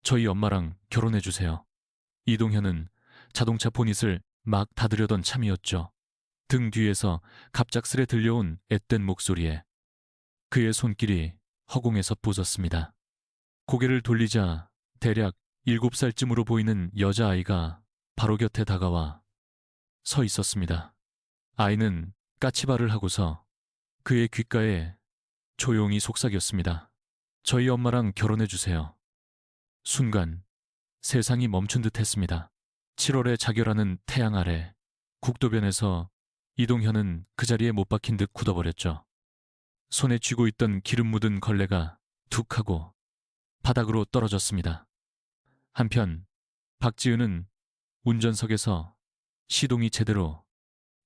저희 엄마랑 결혼해주세요. 이동현은 자동차 보닛을 막 닫으려던 참이었죠. 등 뒤에서 갑작스레 들려온 앳된 목소리에 그의 손길이 허공에서 부서졌습니다. 고개를 돌리자 대략 7살쯤으로 보이는 여자아이가 바로 곁에 다가와 서 있었습니다. 아이는 까치발을 하고서 그의 귓가에 조용히 속삭였습니다. 저희 엄마랑 결혼해주세요. 순간 세상이 멈춘 듯 했습니다. 7월에 자결하는 태양 아래 국도변에서 이동현은 그 자리에 못 박힌 듯 굳어버렸죠. 손에 쥐고 있던 기름 묻은 걸레가 툭 하고 바닥으로 떨어졌습니다. 한편 박지은은 운전석에서 시동이 제대로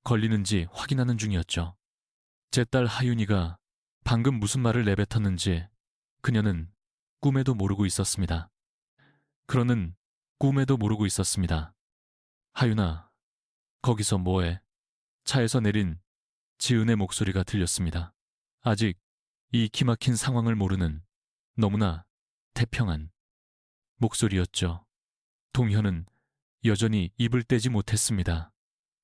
걸리는지 확인하는 중이었죠. 제 딸 하윤이가 방금 무슨 말을 내뱉었는지 그녀는 꿈에도 모르고 있었습니다. 그러는 꿈에도 모르고 있었습니다. 하윤아, 거기서 뭐해? 차에서 내린 지은의 목소리가 들렸습니다. 아직 이 기막힌 상황을 모르는 너무나 태평한 목소리였죠. 동현은 여전히 입을 떼지 못했습니다.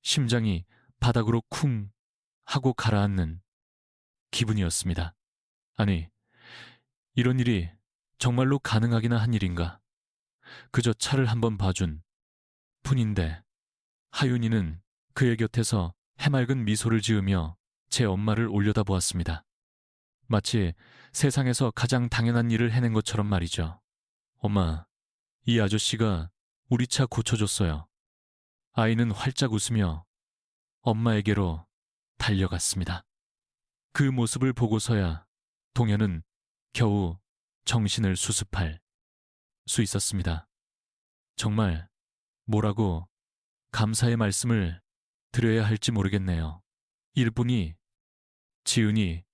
심장이 바닥으로 쿵 하고 가라앉는 기분이었습니다. 아니, 이런 일이 정말로 가능하기나 한 일인가? 그저 차를 한번 봐준 뿐인데 하윤이는 그의 곁에서 해맑은 미소를 지으며 제 엄마를 올려다보았습니다. 마치 세상에서 가장 당연한 일을 해낸 것처럼 말이죠. 엄마, 이 아저씨가 우리 차 고쳐줬어요. 아이는 활짝 웃으며 엄마에게로 달려갔습니다. 그 모습을 보고서야 동현은 겨우 정신을 수습할 수 있었습니다. 정말 뭐라고 감사의 말씀을 드려야 할지 모르겠네요. 일뿐이 지은이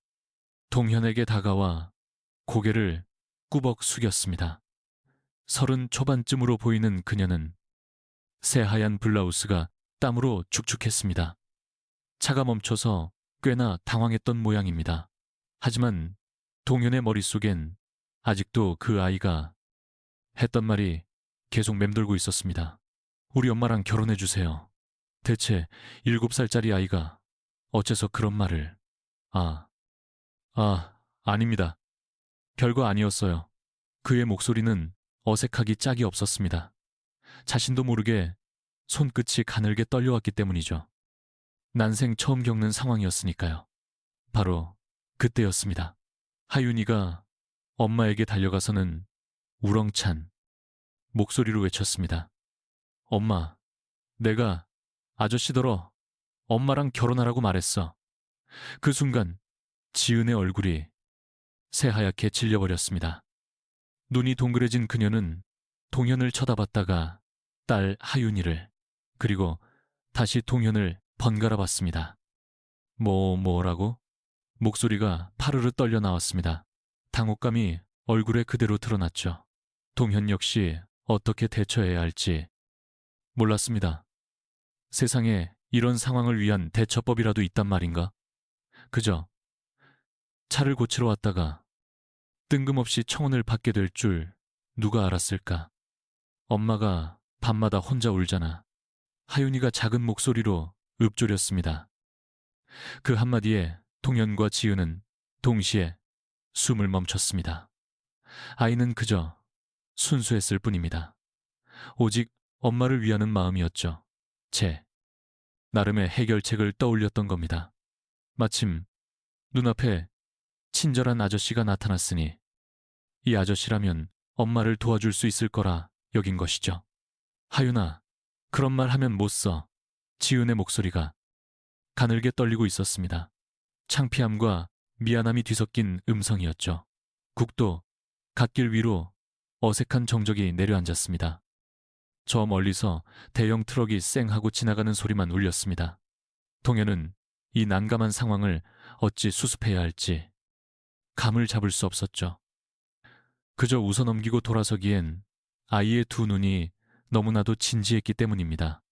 동현에게 다가와 고개를 꾸벅 숙였습니다. 30 초반쯤으로 보이는 그녀는 새하얀 블라우스가 땀으로 축축했습니다. 차가 멈춰서 꽤나 당황했던 모양입니다. 하지만 동현의 머릿속엔 아직도 그 아이가 했던 말이 계속 맴돌고 있었습니다. 우리 엄마랑 결혼해주세요. 대체 7살짜리 아이가 어째서 그런 말을... 아닙니다. 별거 아니었어요. 그의 목소리는 어색하기 짝이 없었습니다. 자신도 모르게 손끝이 가늘게 떨려왔기 때문이죠. 난생 처음 겪는 상황이었으니까요. 바로 그때였습니다. 하윤이가 엄마에게 달려가서는 우렁찬 목소리로 외쳤습니다. 엄마, 내가 아저씨더러 엄마랑 결혼하라고 말했어. 그 순간 지은의 얼굴이 새하얗게 질려버렸습니다. 눈이 동그래진 그녀는 동현을 쳐다봤다가 딸 하윤이를 그리고 다시 동현을 번갈아 봤습니다. 뭐라고? 목소리가 파르르 떨려 나왔습니다. 당혹감이 얼굴에 그대로 드러났죠. 동현 역시 어떻게 대처해야 할지 몰랐습니다. 세상에 이런 상황을 위한 대처법이라도 있단 말인가? 그저 차를 고치러 왔다가 뜬금없이 청혼을 받게 될 줄 누가 알았을까? 엄마가 밤마다 혼자 울잖아. 하윤이가 작은 목소리로 읊조렸습니다. 그 한마디에 동현과 지은은 동시에 숨을 멈췄습니다. 아이는 그저 순수했을 뿐입니다. 오직 엄마를 위하는 마음이었죠. 제 나름의 해결책을 떠올렸던 겁니다. 마침 눈앞에 친절한 아저씨가 나타났으니 이 아저씨라면 엄마를 도와줄 수 있을 거라 여긴 것이죠. 하윤아, 그런 말 하면 못 써. 지은의 목소리가 가늘게 떨리고 있었습니다. 창피함과 미안함이 뒤섞인 음성이었죠. 국도 갓길 위로 어색한 정적이 내려앉았습니다. 저 멀리서 대형 트럭이 쌩하고 지나가는 소리만 울렸습니다. 동현은 이 난감한 상황을 어찌 수습해야 할지 감을 잡을 수 없었죠. 그저 웃어넘기고 돌아서기엔 아이의 두 눈이 너무나도 진지했기 때문입니다.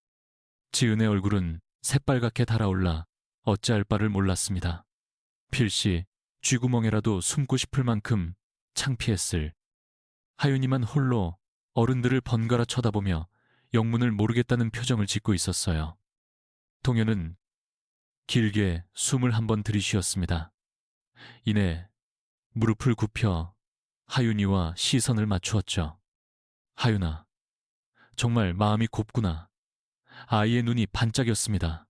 지은의 얼굴은 새빨갛게 달아올라 어찌할 바를 몰랐습니다. 필시 쥐구멍에라도 숨고 싶을 만큼 창피했을 하윤이만 홀로 어른들을 번갈아 쳐다보며 영문을 모르겠다는 표정을 짓고 있었어요. 동현은 길게 숨을 한 번 들이쉬었습니다. 이내 무릎을 굽혀 하윤이와 시선을 맞추었죠. 하윤아, 정말 마음이 곱구나. 아이의 눈이 반짝였습니다.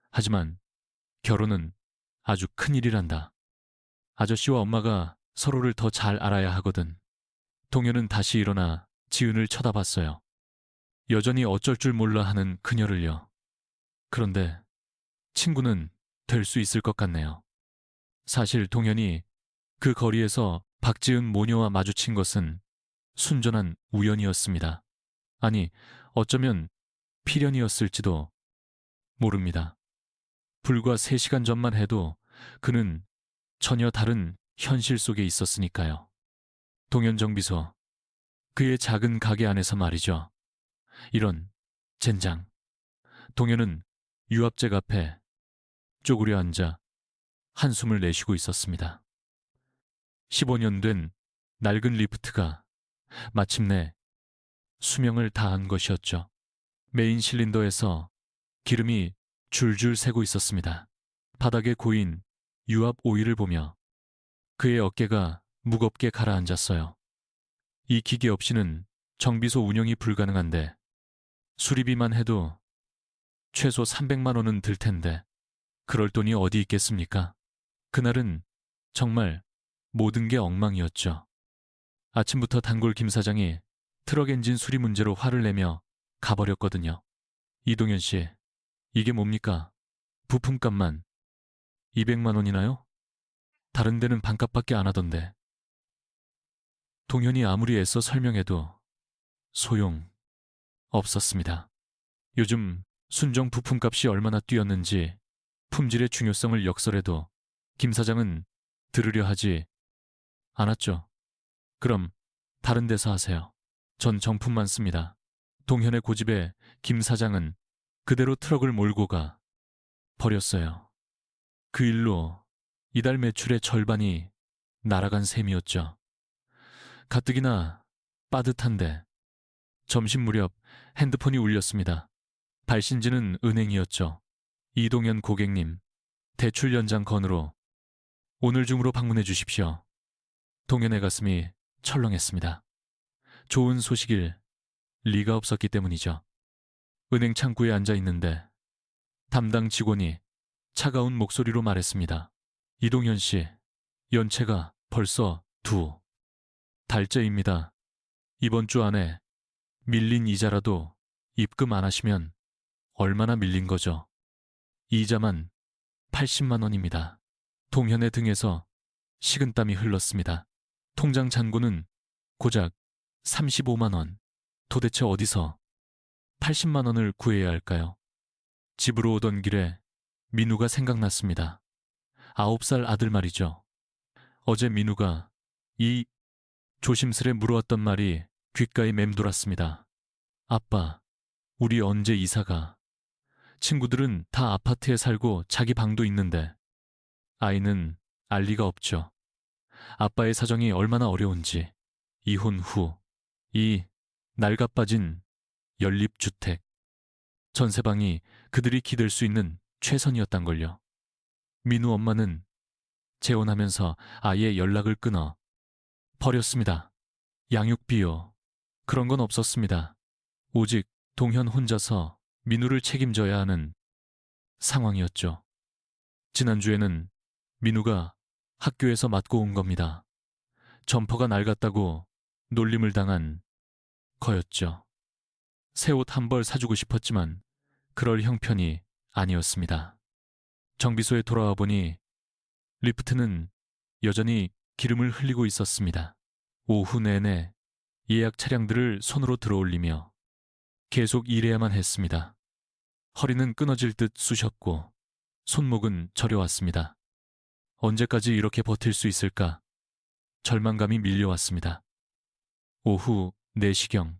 하지만 결혼은 아주 큰일이란다. 아저씨와 엄마가 서로를 더 잘 알아야 하거든. 동현은 다시 일어나 지은을 쳐다봤어요. 여전히 어쩔 줄 몰라 하는 그녀를요. 그런데 친구는 될 수 있을 것 같네요. 사실 동현이 그 거리에서 박지은 모녀와 마주친 것은 순전한 우연이었습니다. 아니, 어쩌면 필연이었을지도 모릅니다. 불과 3시간 전만 해도 그는 전혀 다른 현실 속에 있었으니까요. 동현 정비소, 그의 작은 가게 안에서 말이죠. 이런 젠장. 동현은 유압잭 앞에 쪼그려 앉아 한숨을 내쉬고 있었습니다. 15년 된 낡은 리프트가 마침내 수명을 다한 것이었죠. 메인 실린더에서 기름이 줄줄 새고 있었습니다. 바닥에 고인 유압 오일을 보며 그의 어깨가 무겁게 가라앉았어요. 이 기계 없이는 정비소 운영이 불가능한데 수리비만 해도 최소 300만 원은 들 텐데 그럴 돈이 어디 있겠습니까? 그날은 정말 모든 게 엉망이었죠. 아침부터 단골 김 사장이 트럭 엔진 수리 문제로 화를 내며 가버렸거든요. 이동현 씨, 이게 뭡니까? 부품값만 200만 원이나요? 다른 데는 반값밖에 안 하던데. 동현이 아무리 애써 설명해도 소용 없었습니다. 요즘 순정 부품값이 얼마나 뛰었는지 품질의 중요성을 역설해도 김 사장은 들으려 하지 않았죠. 그럼 다른 데서 하세요. 전 정품만 씁니다. 동현의 고집에 김 사장은 그대로 트럭을 몰고 가 버렸어요. 그 일로 이달 매출의 절반이 날아간 셈이었죠. 가뜩이나 빠듯한데 점심 무렵 핸드폰이 울렸습니다. 발신지는 은행이었죠. 이동현 고객님, 대출 연장 건으로 오늘 중으로 방문해 주십시오. 동현의 가슴이 철렁했습니다. 좋은 소식일 리가 없었기 때문이죠. 은행 창구에 앉아 있는데 담당 직원이 차가운 목소리로 말했습니다. 이동현 씨, 연체가 벌써 2달째입니다. 이번 주 안에 밀린 이자라도 입금 안 하시면 얼마나 밀린 거죠? 이자만 80만 원입니다. 동현의 등에서 식은땀이 흘렀습니다. 통장 잔고는 고작 35만 원. 도대체 어디서 80만 원을 구해야 할까요? 집으로 오던 길에 민우가 생각났습니다. 9살 아들 말이죠. 어제 민우가 이 조심스레 물어왔던 말이 귓가에 맴돌았습니다. 아빠, 우리 언제 이사가? 친구들은 다 아파트에 살고 자기 방도 있는데 아이는 알 리가 없죠. 아빠의 사정이 얼마나 어려운지 이혼 후 이 낡아빠진 연립주택 전세방이 그들이 기댈 수 있는 최선이었단걸요. 민우 엄마는 재혼하면서 아예 연락을 끊어 버렸습니다. 양육비요. 그런 건 없었습니다. 오직 동현 혼자서 민우를 책임져야 하는 상황이었죠. 지난주에는 민우가 학교에서 맞고 온 겁니다. 점퍼가 낡았다고 놀림을 당한 거였죠. 새 옷 한 벌 사주고 싶었지만 그럴 형편이 아니었습니다. 정비소에 돌아와 보니 리프트는 여전히 기름을 흘리고 있었습니다. 오후 내내 예약 차량들을 손으로 들어올리며 계속 일해야만 했습니다. 허리는 끊어질 듯 쑤셨고 손목은 저려왔습니다. 언제까지 이렇게 버틸 수 있을까? 절망감이 밀려왔습니다. 오후 4시경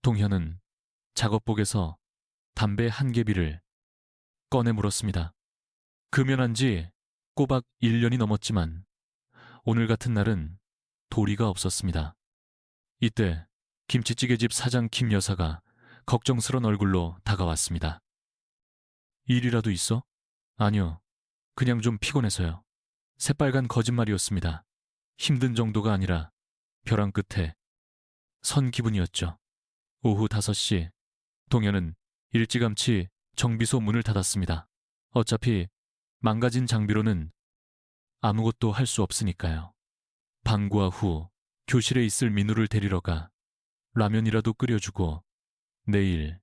동현은 작업복에서 담배 한 개비를 꺼내 물었습니다. 금연한 지 꼬박 1년이 넘었지만 오늘 같은 날은 도리가 없었습니다. 이때 김치찌개집 사장 김 여사가 걱정스런 얼굴로 다가왔습니다. 일이라도 있어? 아니요. 그냥 좀 피곤해서요. 새빨간 거짓말이었습니다. 힘든 정도가 아니라 벼랑 끝에 선 기분이었죠. 오후 5시, 동현은 일찌감치 정비소 문을 닫았습니다. 어차피 망가진 장비로는 아무것도 할 수 없으니까요. 방과 후 교실에 있을 민우를 데리러 가 라면이라도 끓여주고 내일,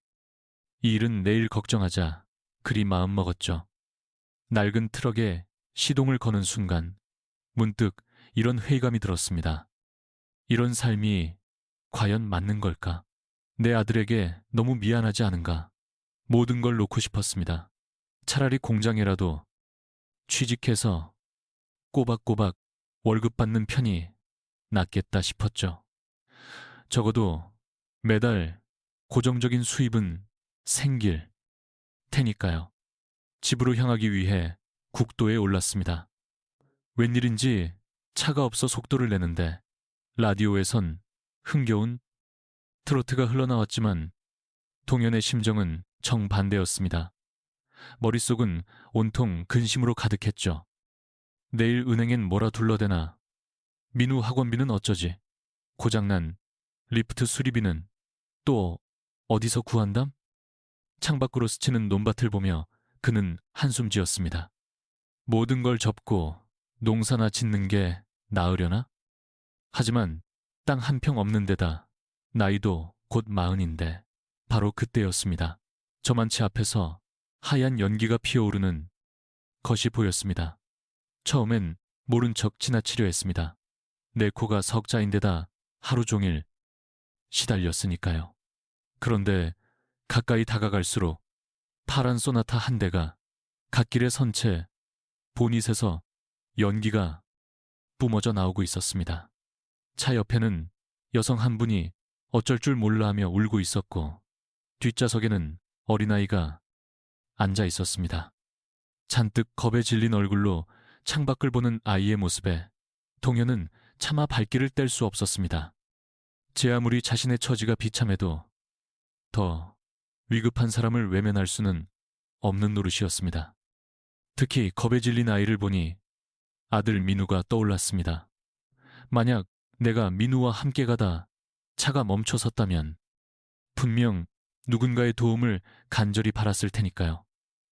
이 일은 내일 걱정하자 그리 마음먹었죠. 낡은 트럭에 시동을 거는 순간 문득 이런 회의감이 들었습니다. 이런 삶이 과연 맞는 걸까? 내 아들에게 너무 미안하지 않은가? 모든 걸 놓고 싶었습니다. 차라리 공장에라도 취직해서 꼬박꼬박 월급 받는 편이 낫겠다 싶었죠. 적어도 매달 고정적인 수입은 생길 테니까요. 집으로 향하기 위해 국도에 올랐습니다. 웬일인지 차가 없어 속도를 내는데 라디오에선 흥겨운 트로트가 흘러나왔지만 동현의 심정은 정반대였습니다. 머릿속은 온통 근심으로 가득했죠. 내일 은행엔 뭐라 둘러대나? 민우 학원비는 어쩌지? 고장난 리프트 수리비는 또 어디서 구한담? 창밖으로 스치는 논밭을 보며 그는 한숨 지었습니다. 모든 걸 접고 농사나 짓는 게 나으려나? 하지만 땅 한 평 없는 데다 나이도 곧 40인데 바로 그때였습니다. 저만치 앞에서 하얀 연기가 피어오르는 것이 보였습니다. 처음엔 모른 척 지나치려 했습니다. 내 코가 석자인데다 하루 종일 시달렸으니까요. 그런데 가까이 다가갈수록 파란 소나타 한 대가 갓길에 선 채 보닛에서 연기가 뿜어져 나오고 있었습니다. 차 옆에는 여성 한 분이 어쩔 줄 몰라 하며 울고 있었고 뒷좌석에는 어린아이가 앉아 있었습니다. 잔뜩 겁에 질린 얼굴로 창밖을 보는 아이의 모습에 동현은 차마 발길을 뗄 수 없었습니다. 제 아무리 자신의 처지가 비참해도 더 위급한 사람을 외면할 수는 없는 노릇이었습니다. 특히 겁에 질린 아이를 보니 아들 민우가 떠올랐습니다. 만약 내가 민우와 함께 가다 차가 멈춰섰다면 분명 누군가의 도움을 간절히 바랐을 테니까요.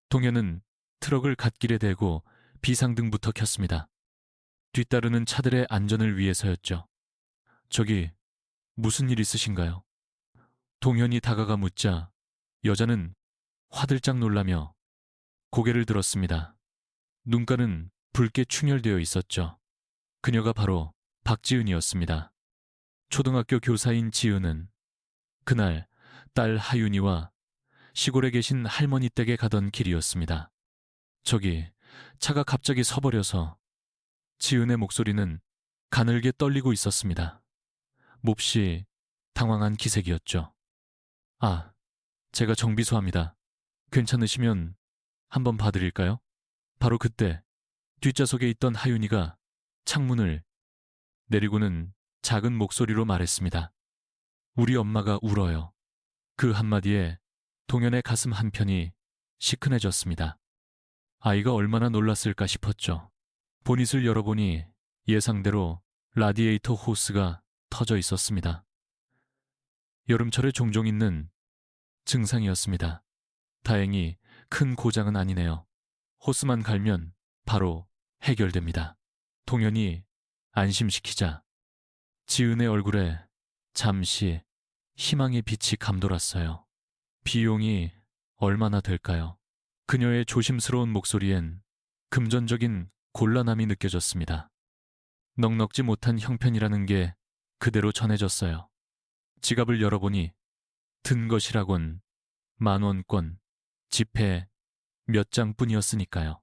동현은 트럭을 갓길에 대고 비상등부터 켰습니다. 뒤따르는 차들의 안전을 위해서였죠. 저기 무슨 일 있으신가요? 동현이 다가가 묻자 여자는 화들짝 놀라며 고개를 들었습니다. 눈가는 붉게 충혈되어 있었죠. 그녀가 바로 박지은이었습니다. 초등학교 교사인 지은은 그날 딸 하윤이와 시골에 계신 할머니 댁에 가던 길이었습니다. 저기 차가 갑자기 서버려서 지은의 목소리는 가늘게 떨리고 있었습니다. 몹시 당황한 기색이었죠. 아, 제가 정비소합니다. 괜찮으시면 한번 봐드릴까요? 바로 그때 뒷좌석에 있던 하윤이가 창문을 내리고는 작은 목소리로 말했습니다. 우리 엄마가 울어요. 그 한마디에 동현의 가슴 한편이 시큰해졌습니다. 아이가 얼마나 놀랐을까 싶었죠. 보닛을 열어보니 예상대로 라디에이터 호스가 터져 있었습니다. 여름철에 종종 있는 증상이었습니다. 다행히 큰 고장은 아니네요. 호스만 갈면 바로 해결됩니다. 동현이 안심시키자 지은의 얼굴에 잠시 희망의 빛이 감돌았어요. 비용이 얼마나 될까요? 그녀의 조심스러운 목소리엔 금전적인 곤란함이 느껴졌습니다. 넉넉지 못한 형편이라는 게 그대로 전해졌어요. 지갑을 열어보니 든 것이라곤 10,000원권, 지폐 몇 장뿐이었으니까요.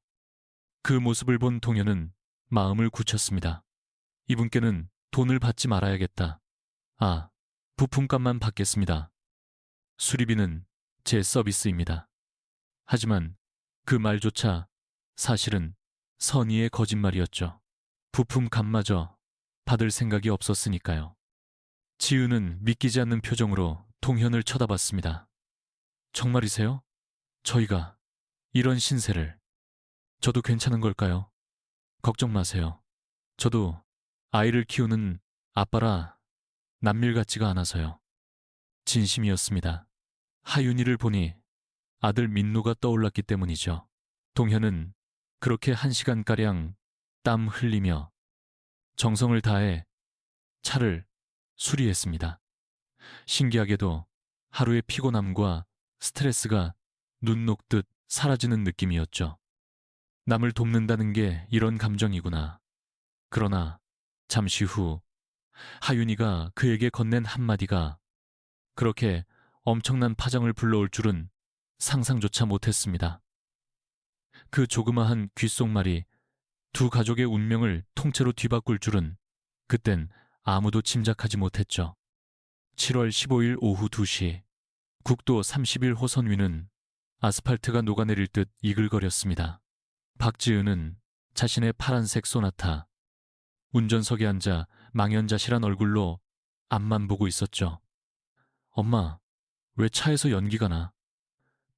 그 모습을 본 동현은 마음을 굳혔습니다. 이분께는 돈을 받지 말아야겠다. 아, 부품값만 받겠습니다. 수리비는 제 서비스입니다. 하지만 그 말조차 사실은 선의의 거짓말이었죠. 부품값마저 받을 생각이 없었으니까요. 지은은 믿기지 않는 표정으로 동현을 쳐다봤습니다. 정말이세요? 저희가 이런 신세를. 저도 괜찮은 걸까요? 걱정 마세요. 저도 아이를 키우는 아빠라 남일 같지가 않아서요. 진심이었습니다. 하윤이를 보니 아들 민노가 떠올랐기 때문이죠. 동현은 그렇게 1시간가량 땀 흘리며 정성을 다해 차를 수리했습니다. 신기하게도 하루의 피곤함과 스트레스가 눈 녹듯 사라지는 느낌이었죠. 남을 돕는다는 게 이런 감정이구나. 그러나 잠시 후 하윤이가 그에게 건넨 한마디가 그렇게 엄청난 파장을 불러올 줄은 상상조차 못했습니다. 그 조그마한 귓속말이 두 가족의 운명을 통째로 뒤바꿀 줄은 그땐 아무도 짐작하지 못했죠. 7월 15일 오후 2시 국도 31호선 위는 아스팔트가 녹아내릴 듯 이글거렸습니다. 박지은은 자신의 파란색 소나타 운전석에 앉아 망연자실한 얼굴로 앞만 보고 있었죠. 엄마, 왜 차에서 연기가 나?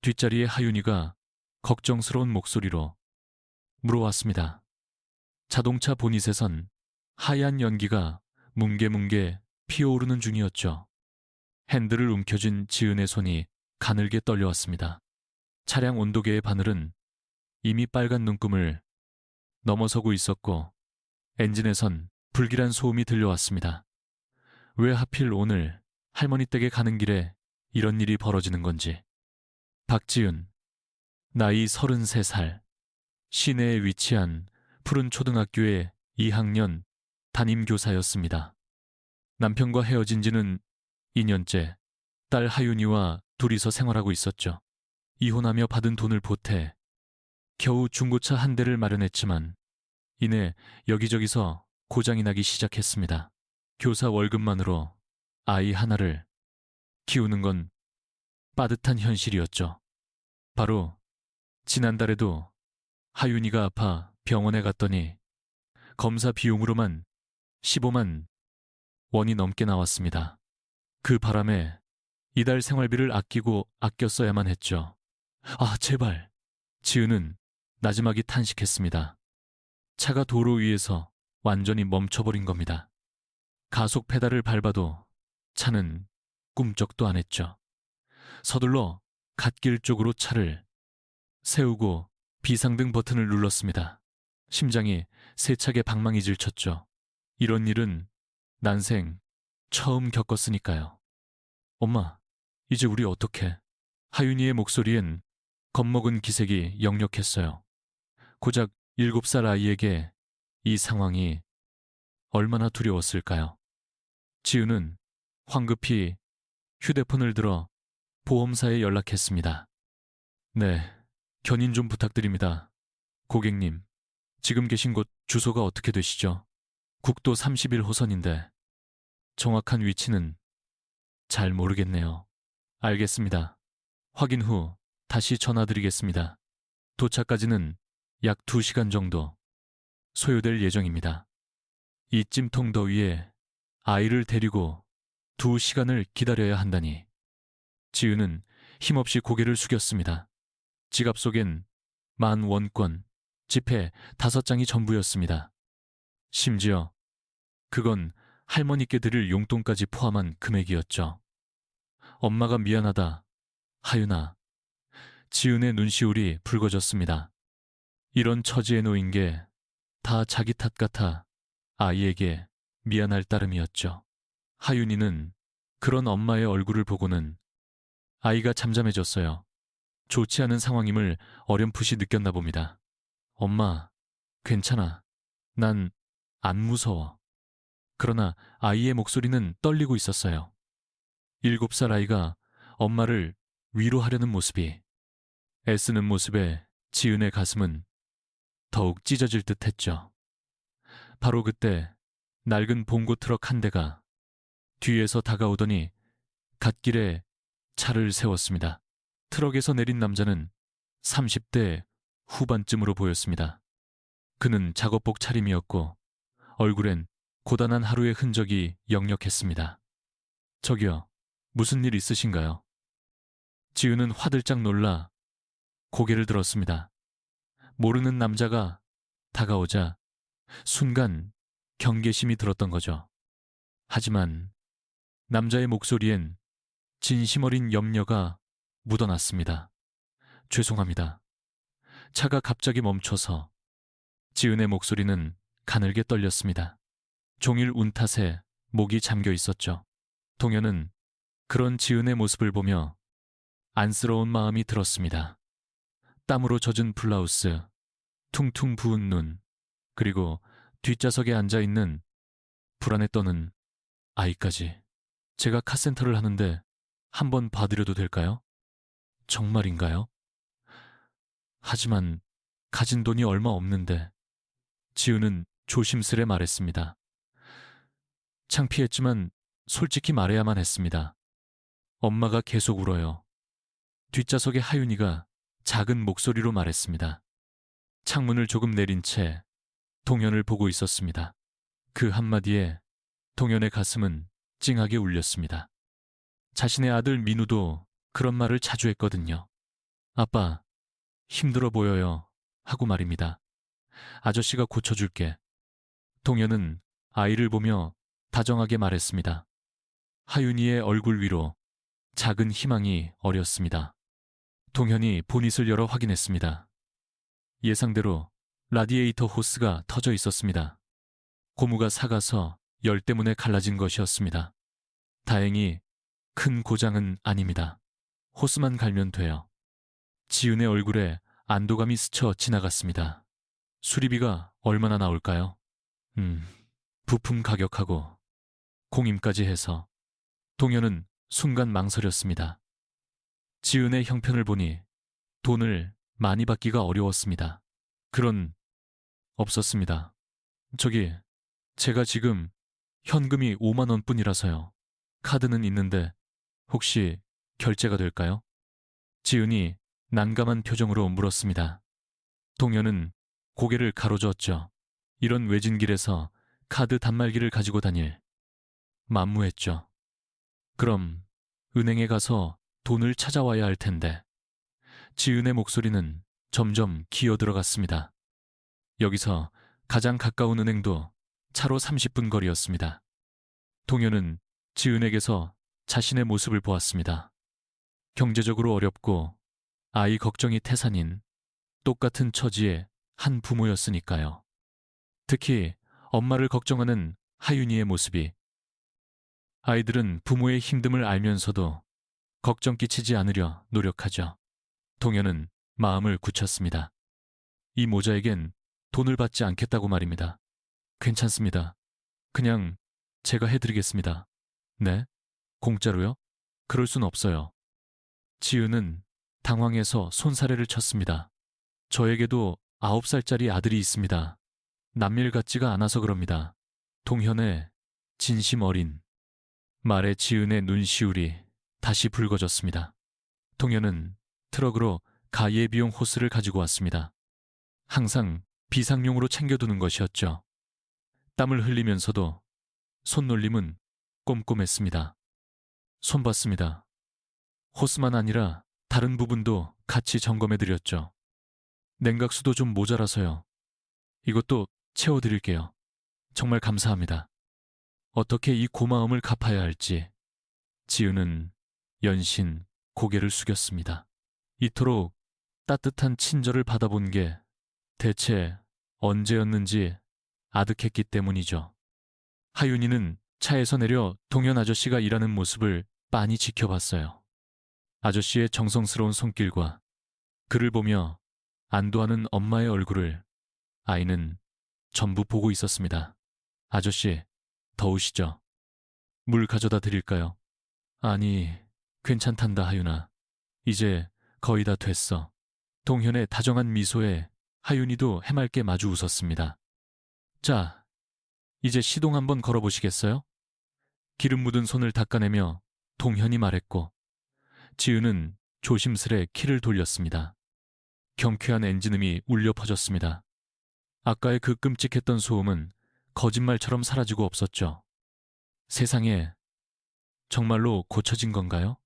뒷자리에 하윤이가 걱정스러운 목소리로 물어왔습니다. 자동차 보닛에선 하얀 연기가 뭉게뭉게 피어오르는 중이었죠. 핸들을 움켜쥔 지은의 손이 가늘게 떨려왔습니다. 차량 온도계의 바늘은 이미 빨간 눈금을 넘어서고 있었고 엔진에선 불길한 소음이 들려왔습니다. 왜 하필 오늘 할머니 댁에 가는 길에 이런 일이 벌어지는 건지. 박지은, 나이 33살, 시내에 위치한 푸른 초등학교의 2학년 담임교사였습니다. 남편과 헤어진 지는 2년째 딸 하윤이와 둘이서 생활하고 있었죠. 이혼하며 받은 돈을 보태 겨우 중고차 한 대를 마련했지만 이내 여기저기서 고장이 나기 시작했습니다. 교사 월급만으로 아이 하나를 키우는 건 빠듯한 현실이었죠. 바로 지난달에도 하윤이가 아파 병원에 갔더니 검사 비용으로만 15만 원이 넘게 나왔습니다. 그 바람에 이달 생활비를 아껴 써야만 했죠. 아, 제발. 지은은 나지막이 탄식했습니다. 차가 도로 위에서 완전히 멈춰버린 겁니다. 가속 페달을 밟아도 차는 꿈쩍도 안 했죠. 서둘러 갓길 쪽으로 차를 세우고 비상등 버튼을 눌렀습니다. 심장이 세차게 방망이질 쳤죠. 이런 일은 난생 처음 겪었으니까요. 엄마, 이제 우리 어떡해? 하윤이의 목소리엔 겁먹은 기색이 역력했어요. 고작 7살 아이에게 이 상황이 얼마나 두려웠을까요? 지은은 황급히 휴대폰을 들어 보험사에 연락했습니다. 네, 견인 좀 부탁드립니다. 고객님, 지금 계신 곳 주소가 어떻게 되시죠? 국도 31호선인데 정확한 위치는 잘 모르겠네요. 알겠습니다. 확인 후 다시 전화드리겠습니다. 도착까지는 약 2시간 정도 소요될 예정입니다. 이 찜통 더위에 아이를 데리고 2시간을 기다려야 한다니. 지은은 힘없이 고개를 숙였습니다. 지갑 속엔 10,000원권, 지폐 5장이 전부였습니다. 심지어 그건 할머니께 드릴 용돈까지 포함한 금액이었죠. 엄마가 미안하다. 하윤아. 지은의 눈시울이 붉어졌습니다. 이런 처지에 놓인 게 다 자기 탓 같아 아이에게 미안할 따름이었죠. 하윤이는 그런 엄마의 얼굴을 보고는 아이가 잠잠해졌어요. 좋지 않은 상황임을 어렴풋이 느꼈나 봅니다. 엄마, 괜찮아. 난 안 무서워. 그러나 아이의 목소리는 떨리고 있었어요. 7살 아이가 엄마를 위로하려는 모습이, 애쓰는 모습에 지은의 가슴은 더욱 찢어질 듯 했죠. 바로 그때 낡은 봉고 트럭 한 대가 뒤에서 다가오더니 갓길에 차를 세웠습니다. 트럭에서 내린 남자는 30대 후반쯤으로 보였습니다. 그는 작업복 차림이었고 얼굴엔 고단한 하루의 흔적이 역력했습니다. 저기요, 무슨 일 있으신가요? 지은은 화들짝 놀라 고개를 들었습니다. 모르는 남자가 다가오자 순간 경계심이 들었던 거죠. 하지만 남자의 목소리엔 진심 어린 염려가 묻어났습니다. 죄송합니다. 차가 갑자기 멈춰서 지은의 목소리는 가늘게 떨렸습니다. 종일 운탓에 목이 잠겨 있었죠. 동현은 그런 지은의 모습을 보며 안쓰러운 마음이 들었습니다. 땀으로 젖은 블라우스, 퉁퉁 부은 눈, 그리고 뒷좌석에 앉아있는 불안에 떠는 아이까지. 제가 카센터를 하는데 한번 봐드려도 될까요? 정말인가요? 하지만 가진 돈이 얼마 없는데 지은은 조심스레 말했습니다. 창피했지만 솔직히 말해야만 했습니다. 엄마가 계속 울어요. 뒷좌석의 하윤이가 작은 목소리로 말했습니다. 창문을 조금 내린 채 동현을 보고 있었습니다. 그 한마디에 동현의 가슴은 찡하게 울렸습니다. 자신의 아들 민우도 그런 말을 자주 했거든요. 아빠, 힘들어 보여요. 하고 말입니다. 아저씨가 고쳐줄게. 동현은 아이를 보며 다정하게 말했습니다. 하윤이의 얼굴 위로 작은 희망이 어렸습니다. 동현이 보닛을 열어 확인했습니다. 예상대로 라디에이터 호스가 터져 있었습니다. 고무가 삭아서 열 때문에 갈라진 것이었습니다. 다행히 큰 고장은 아닙니다. 호스만 갈면 돼요. 지은의 얼굴에 안도감이 스쳐 지나갔습니다. 수리비가 얼마나 나올까요? 부품 가격하고 공임까지 해서. 동현은 순간 망설였습니다. 지은의 형편을 보니 돈을 많이 받기가 어려웠습니다. 그런 없었습니다. 저기, 제가 지금 현금이 5만 원뿐이라서요. 카드는 있는데 혹시 결제가 될까요? 지은이 난감한 표정으로 물었습니다. 동현은 고개를 가로저었죠. 이런 외진 길에서 카드 단말기를 가지고 다닐 만무했죠. 그럼 은행에 가서 돈을 찾아와야 할 텐데. 지은의 목소리는 점점 기어들어갔습니다. 여기서 가장 가까운 은행도 차로 30분 거리였습니다. 동현은 지은에게서 자신의 모습을 보았습니다. 경제적으로 어렵고 아이 걱정이 태산인 똑같은 처지의 한 부모였으니까요. 특히 엄마를 걱정하는 하윤이의 모습이. 아이들은 부모의 힘듦을 알면서도 걱정 끼치지 않으려 노력하죠. 동현은 마음을 굳혔습니다. 이 모자에겐 돈을 받지 않겠다고 말입니다. 괜찮습니다. 그냥 제가 해드리겠습니다. 네? 공짜로요? 그럴 순 없어요. 지은은 당황해서 손사래를 쳤습니다. 저에게도 9살짜리 아들이 있습니다. 남일 같지가 않아서 그럽니다. 동현의 진심 어린 말에 지은의 눈시울이 다시 붉어졌습니다. 동현은 트럭으로 가예비용 호스를 가지고 왔습니다. 항상 비상용으로 챙겨두는 것이었죠. 땀을 흘리면서도 손놀림은 꼼꼼했습니다. 손봤습니다. 호스만 아니라 다른 부분도 같이 점검해드렸죠. 냉각수도 좀 모자라서요. 이것도 채워드릴게요. 정말 감사합니다. 어떻게 이 고마움을 갚아야 할지 지은은 연신 고개를 숙였습니다. 이토록 따뜻한 친절을 받아본 게 대체 언제였는지 아득했기 때문이죠. 하윤이는 차에서 내려 동현 아저씨가 일하는 모습을 빤히 지켜봤어요. 아저씨의 정성스러운 손길과 그를 보며 안도하는 엄마의 얼굴을 아이는 전부 보고 있었습니다. 아저씨, 더우시죠? 물 가져다 드릴까요? 아니, 괜찮단다, 하윤아. 이제 거의 다 됐어. 동현의 다정한 미소에 하윤이도 해맑게 마주 웃었습니다. 자, 이제 시동 한번 걸어보시겠어요? 기름 묻은 손을 닦아내며 동현이 말했고, 지은은 조심스레 키를 돌렸습니다. 경쾌한 엔진음이 울려 퍼졌습니다. 아까의 그 끔찍했던 소음은 거짓말처럼 사라지고 없었죠. 세상에 정말로 고쳐진 건가요?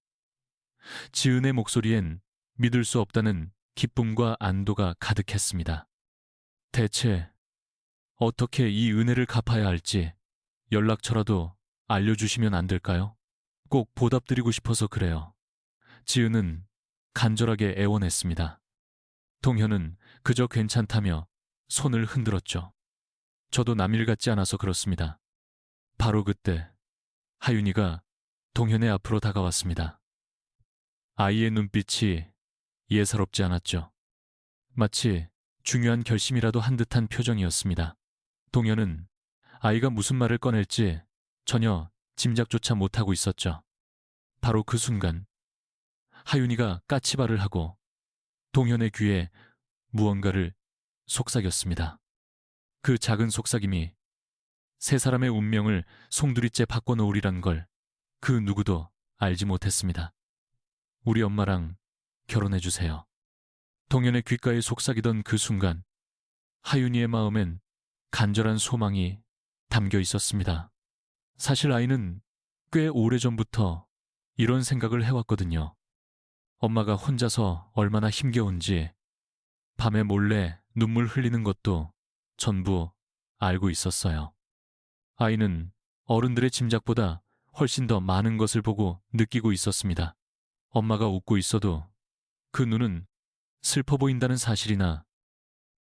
지은의 목소리엔 믿을 수 없다는 기쁨과 안도가 가득했습니다. 대체 어떻게 이 은혜를 갚아야 할지 연락처라도 알려주시면 안 될까요? 꼭 보답드리고 싶어서 그래요. 지은은 간절하게 애원했습니다. 동현은 그저 괜찮다며 손을 흔들었죠. 저도 남일 같지 않아서 그렇습니다. 바로 그때 하윤이가 동현의 앞으로 다가왔습니다. 아이의 눈빛이 예사롭지 않았죠. 마치 중요한 결심이라도 한 듯한 표정이었습니다. 동현은 아이가 무슨 말을 꺼낼지 전혀 짐작조차 못하고 있었죠. 바로 그 순간 하윤이가 까치발을 하고 동현의 귀에 무언가를 속삭였습니다. 그 작은 속삭임이 세 사람의 운명을 송두리째 바꿔놓으리란 걸 그 누구도 알지 못했습니다. 우리 엄마랑 결혼해주세요. 동현의 귓가에 속삭이던 그 순간 하윤이의 마음엔 간절한 소망이 담겨 있었습니다. 사실 아이는 꽤 오래전부터 이런 생각을 해왔거든요. 엄마가 혼자서 얼마나 힘겨운지 밤에 몰래 눈물 흘리는 것도 전부 알고 있었어요. 아이는 어른들의 짐작보다 훨씬 더 많은 것을 보고 느끼고 있었습니다. 엄마가 웃고 있어도 그 눈은 슬퍼 보인다는 사실이나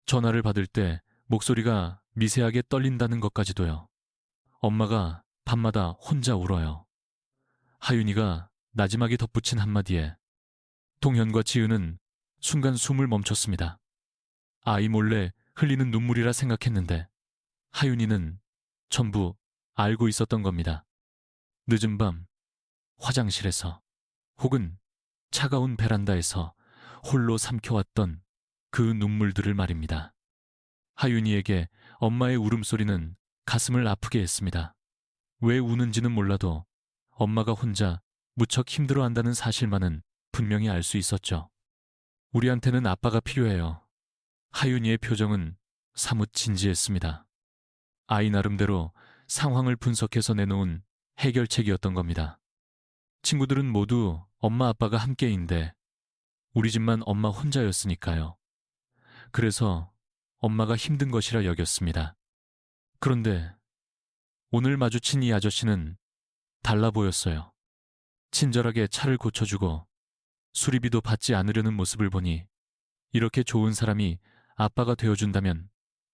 전화를 받을 때 목소리가 미세하게 떨린다는 것까지도요. 엄마가 밤마다 혼자 울어요. 하윤이가 나지막이 덧붙인 한마디에 동현과 지은은 순간 숨을 멈췄습니다. 아이 몰래 흘리는 눈물이라 생각했는데 하윤이는 전부 알고 있었던 겁니다. 늦은 밤 화장실에서 혹은 차가운 베란다에서 홀로 삼켜왔던 그 눈물들을 말입니다. 하윤이에게 엄마의 울음소리는 가슴을 아프게 했습니다. 왜 우는지는 몰라도 엄마가 혼자 무척 힘들어한다는 사실만은 분명히 알 수 있었죠. 우리한테는 아빠가 필요해요. 하윤이의 표정은 사뭇 진지했습니다. 아이 나름대로 상황을 분석해서 내놓은 해결책이었던 겁니다. 친구들은 모두 엄마 아빠가 함께인데 우리 집만 엄마 혼자였으니까요. 그래서 엄마가 힘든 것이라 여겼습니다. 그런데 오늘 마주친 이 아저씨는 달라 보였어요. 친절하게 차를 고쳐주고 수리비도 받지 않으려는 모습을 보니 이렇게 좋은 사람이 아빠가 되어준다면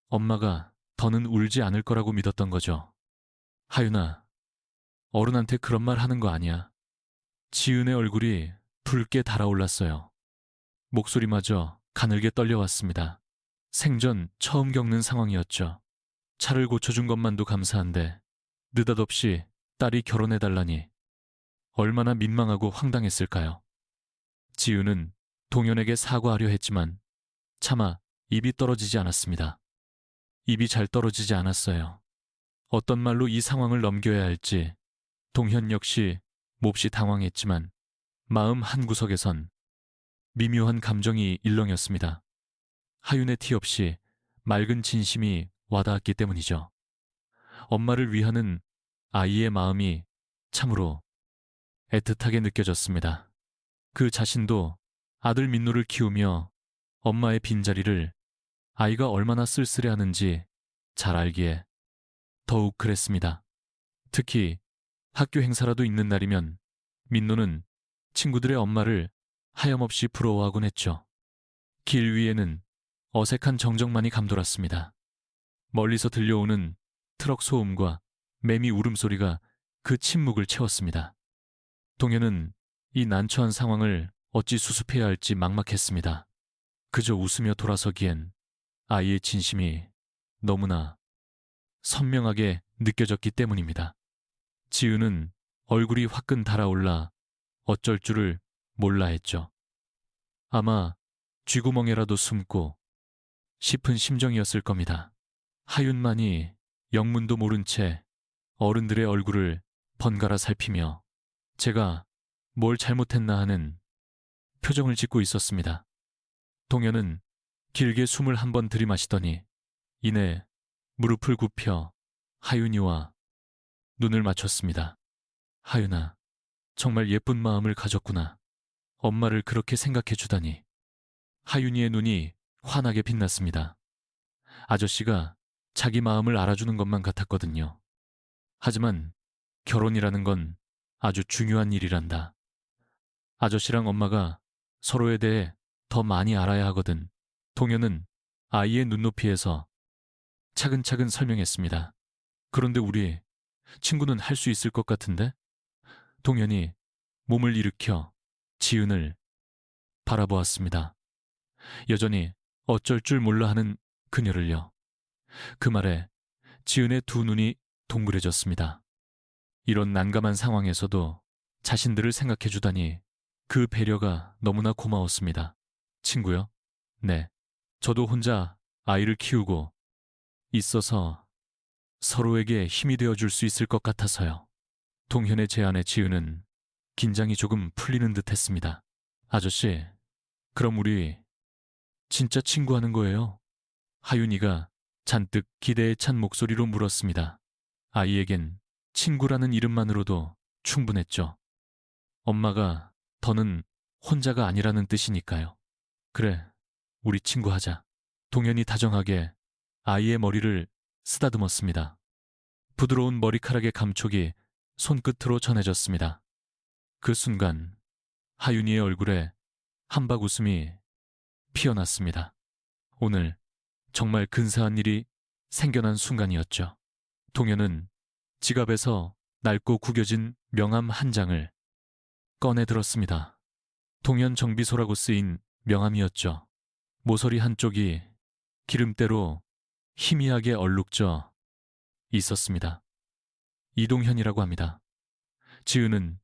엄마가 더는 울지 않을 거라고 믿었던 거죠. 하윤아, 어른한테 그런 말 하는 거 아니야. 지은의 얼굴이 붉게 달아올랐어요. 목소리마저 가늘게 떨려왔습니다. 생전 처음 겪는 상황이었죠. 차를 고쳐준 것만도 감사한데 느닷없이 딸이 결혼해달라니 얼마나 민망하고 황당했을까요? 지은은 동현에게 사과하려 했지만 차마 입이 떨어지지 않았습니다. 입이 잘 떨어지지 않았어요. 어떤 말로 이 상황을 넘겨야 할지 동현 역시 몹시 당황했지만 마음 한구석에선 미묘한 감정이 일렁였습니다. 하윤의 티 없이 맑은 진심이 와닿았기 때문이죠. 엄마를 위하는 아이의 마음이 참으로 애틋하게 느껴졌습니다. 그 자신도 아들 민노를 키우며 엄마의 빈자리를 아이가 얼마나 쓸쓸해하는지 잘 알기에 더욱 그랬습니다. 특히 학교 행사라도 있는 날이면 민노는 친구들의 엄마를 하염없이 부러워하곤 했죠. 길 위에는 어색한 정적만이 감돌았습니다. 멀리서 들려오는 트럭 소음과 매미 울음소리가 그 침묵을 채웠습니다. 동현은 이 난처한 상황을 어찌 수습해야 할지 막막했습니다. 그저 웃으며 돌아서기엔 아이의 진심이 너무나 선명하게 느껴졌기 때문입니다. 지은은 얼굴이 화끈 달아올라 어쩔 줄을 몰라 했죠. 아마 쥐구멍에라도 숨고 싶은 심정이었을 겁니다. 하윤만이 영문도 모른 채 어른들의 얼굴을 번갈아 살피며 제가 뭘 잘못했나 하는 표정을 짓고 있었습니다. 동현은 길게 숨을 한 번 들이마시더니 이내 무릎을 굽혀 하윤이와 눈을 맞췄습니다. 하윤아, 정말 예쁜 마음을 가졌구나. 엄마를 그렇게 생각해 주다니. 하윤이의 눈이 환하게 빛났습니다. 아저씨가 자기 마음을 알아주는 것만 같았거든요. 하지만 결혼이라는 건 아주 중요한 일이란다. 아저씨랑 엄마가 서로에 대해 더 많이 알아야 하거든. 동현은 아이의 눈높이에서 차근차근 설명했습니다. 그런데 우리 친구는 할 수 있을 것 같은데? 동현이 몸을 일으켜 지은을 바라보았습니다. 여전히 어쩔 줄 몰라 하는 그녀를요. 그 말에 지은의 두 눈이 동그래졌습니다. 이런 난감한 상황에서도 자신들을 생각해 주다니 그 배려가 너무나 고마웠습니다. 친구요? 네. 저도 혼자 아이를 키우고 있어서 서로에게 힘이 되어 줄 수 있을 것 같아서요. 동현의 제안에 지은은 긴장이 조금 풀리는 듯 했습니다. 아저씨, 그럼 우리 진짜 친구하는 거예요? 하윤이가 잔뜩 기대에 찬 목소리로 물었습니다. 아이에겐 친구라는 이름만으로도 충분했죠. 엄마가 더는 혼자가 아니라는 뜻이니까요. 그래, 우리 친구하자. 동현이 다정하게 아이의 머리를 쓰다듬었습니다. 부드러운 머리카락의 감촉이 손끝으로 전해졌습니다. 그 순간 하윤이의 얼굴에 한박 웃음이 피어났습니다. 오늘 정말 근사한 일이 생겨난 순간이었죠. 동현은 지갑에서 낡고 구겨진 명함 한 장을 꺼내 들었습니다. 동현 정비소라고 쓰인 명함이었죠. 모서리 한쪽이 기름때로 희미하게 얼룩져 있었습니다. 이동현이라고 합니다. 지은은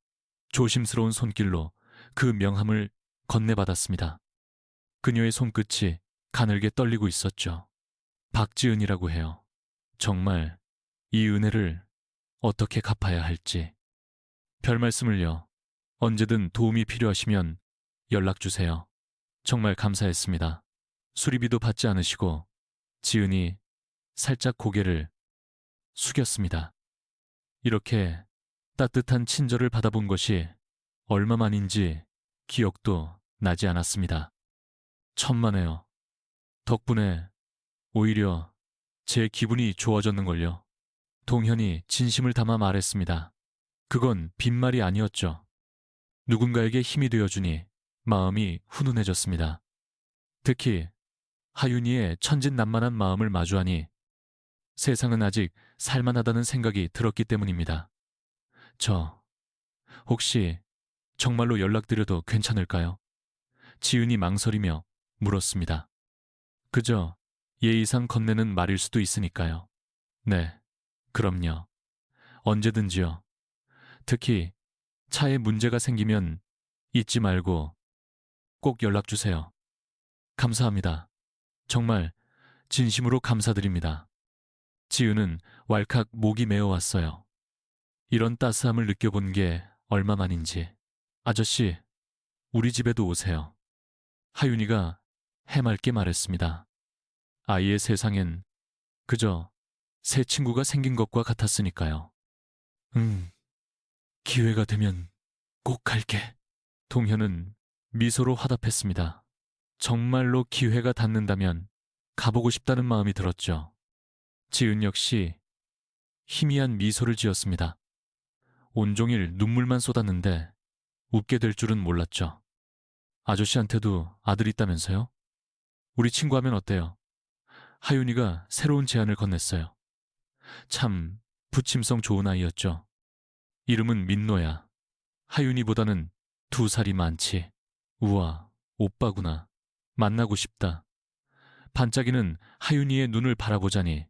조심스러운 손길로 그 명함을 건네받았습니다. 그녀의 손끝이 가늘게 떨리고 있었죠. 박지은이라고 해요. 정말 이 은혜를 어떻게 갚아야 할지. 별 말씀을요. 언제든 도움이 필요하시면 연락 주세요. 정말 감사했습니다. 수리비도 받지 않으시고 지은이 살짝 고개를 숙였습니다. 이렇게 따뜻한 친절을 받아본 것이 얼마만인지 기억도 나지 않았습니다. 천만에요. 덕분에 오히려 제 기분이 좋아졌는걸요. 동현이 진심을 담아 말했습니다. 그건 빈말이 아니었죠. 누군가에게 힘이 되어주니 마음이 훈훈해졌습니다. 특히 하윤이의 천진난만한 마음을 마주하니 세상은 아직 살만하다는 생각이 들었기 때문입니다. 저 혹시 정말로 연락드려도 괜찮을까요? 지은이 망설이며 물었습니다. 그저 예의상 건네는 말일 수도 있으니까요. 네, 그럼요. 언제든지요. 특히 차에 문제가 생기면 잊지 말고 꼭 연락 주세요. 감사합니다. 정말 진심으로 감사드립니다. 지은은 왈칵 목이 메어왔어요. 이런 따스함을 느껴본 게 얼마만인지. 아저씨, 우리 집에도 오세요. 하윤이가 해맑게 말했습니다. 아이의 세상엔 그저 새 친구가 생긴 것과 같았으니까요. 기회가 되면 꼭 갈게. 동현은 미소로 화답했습니다. 정말로 기회가 닿는다면 가보고 싶다는 마음이 들었죠. 지은 역시 희미한 미소를 지었습니다. 온종일 눈물만 쏟았는데 웃게 될 줄은 몰랐죠. 아저씨한테도 아들 있다면서요? 우리 친구하면 어때요? 하윤이가 새로운 제안을 건넸어요. 참 부침성 좋은 아이였죠. 이름은 민노야. 하윤이보다는 2살이 많지. 우와, 오빠구나. 만나고 싶다. 반짝이는 하윤이의 눈을 바라보자니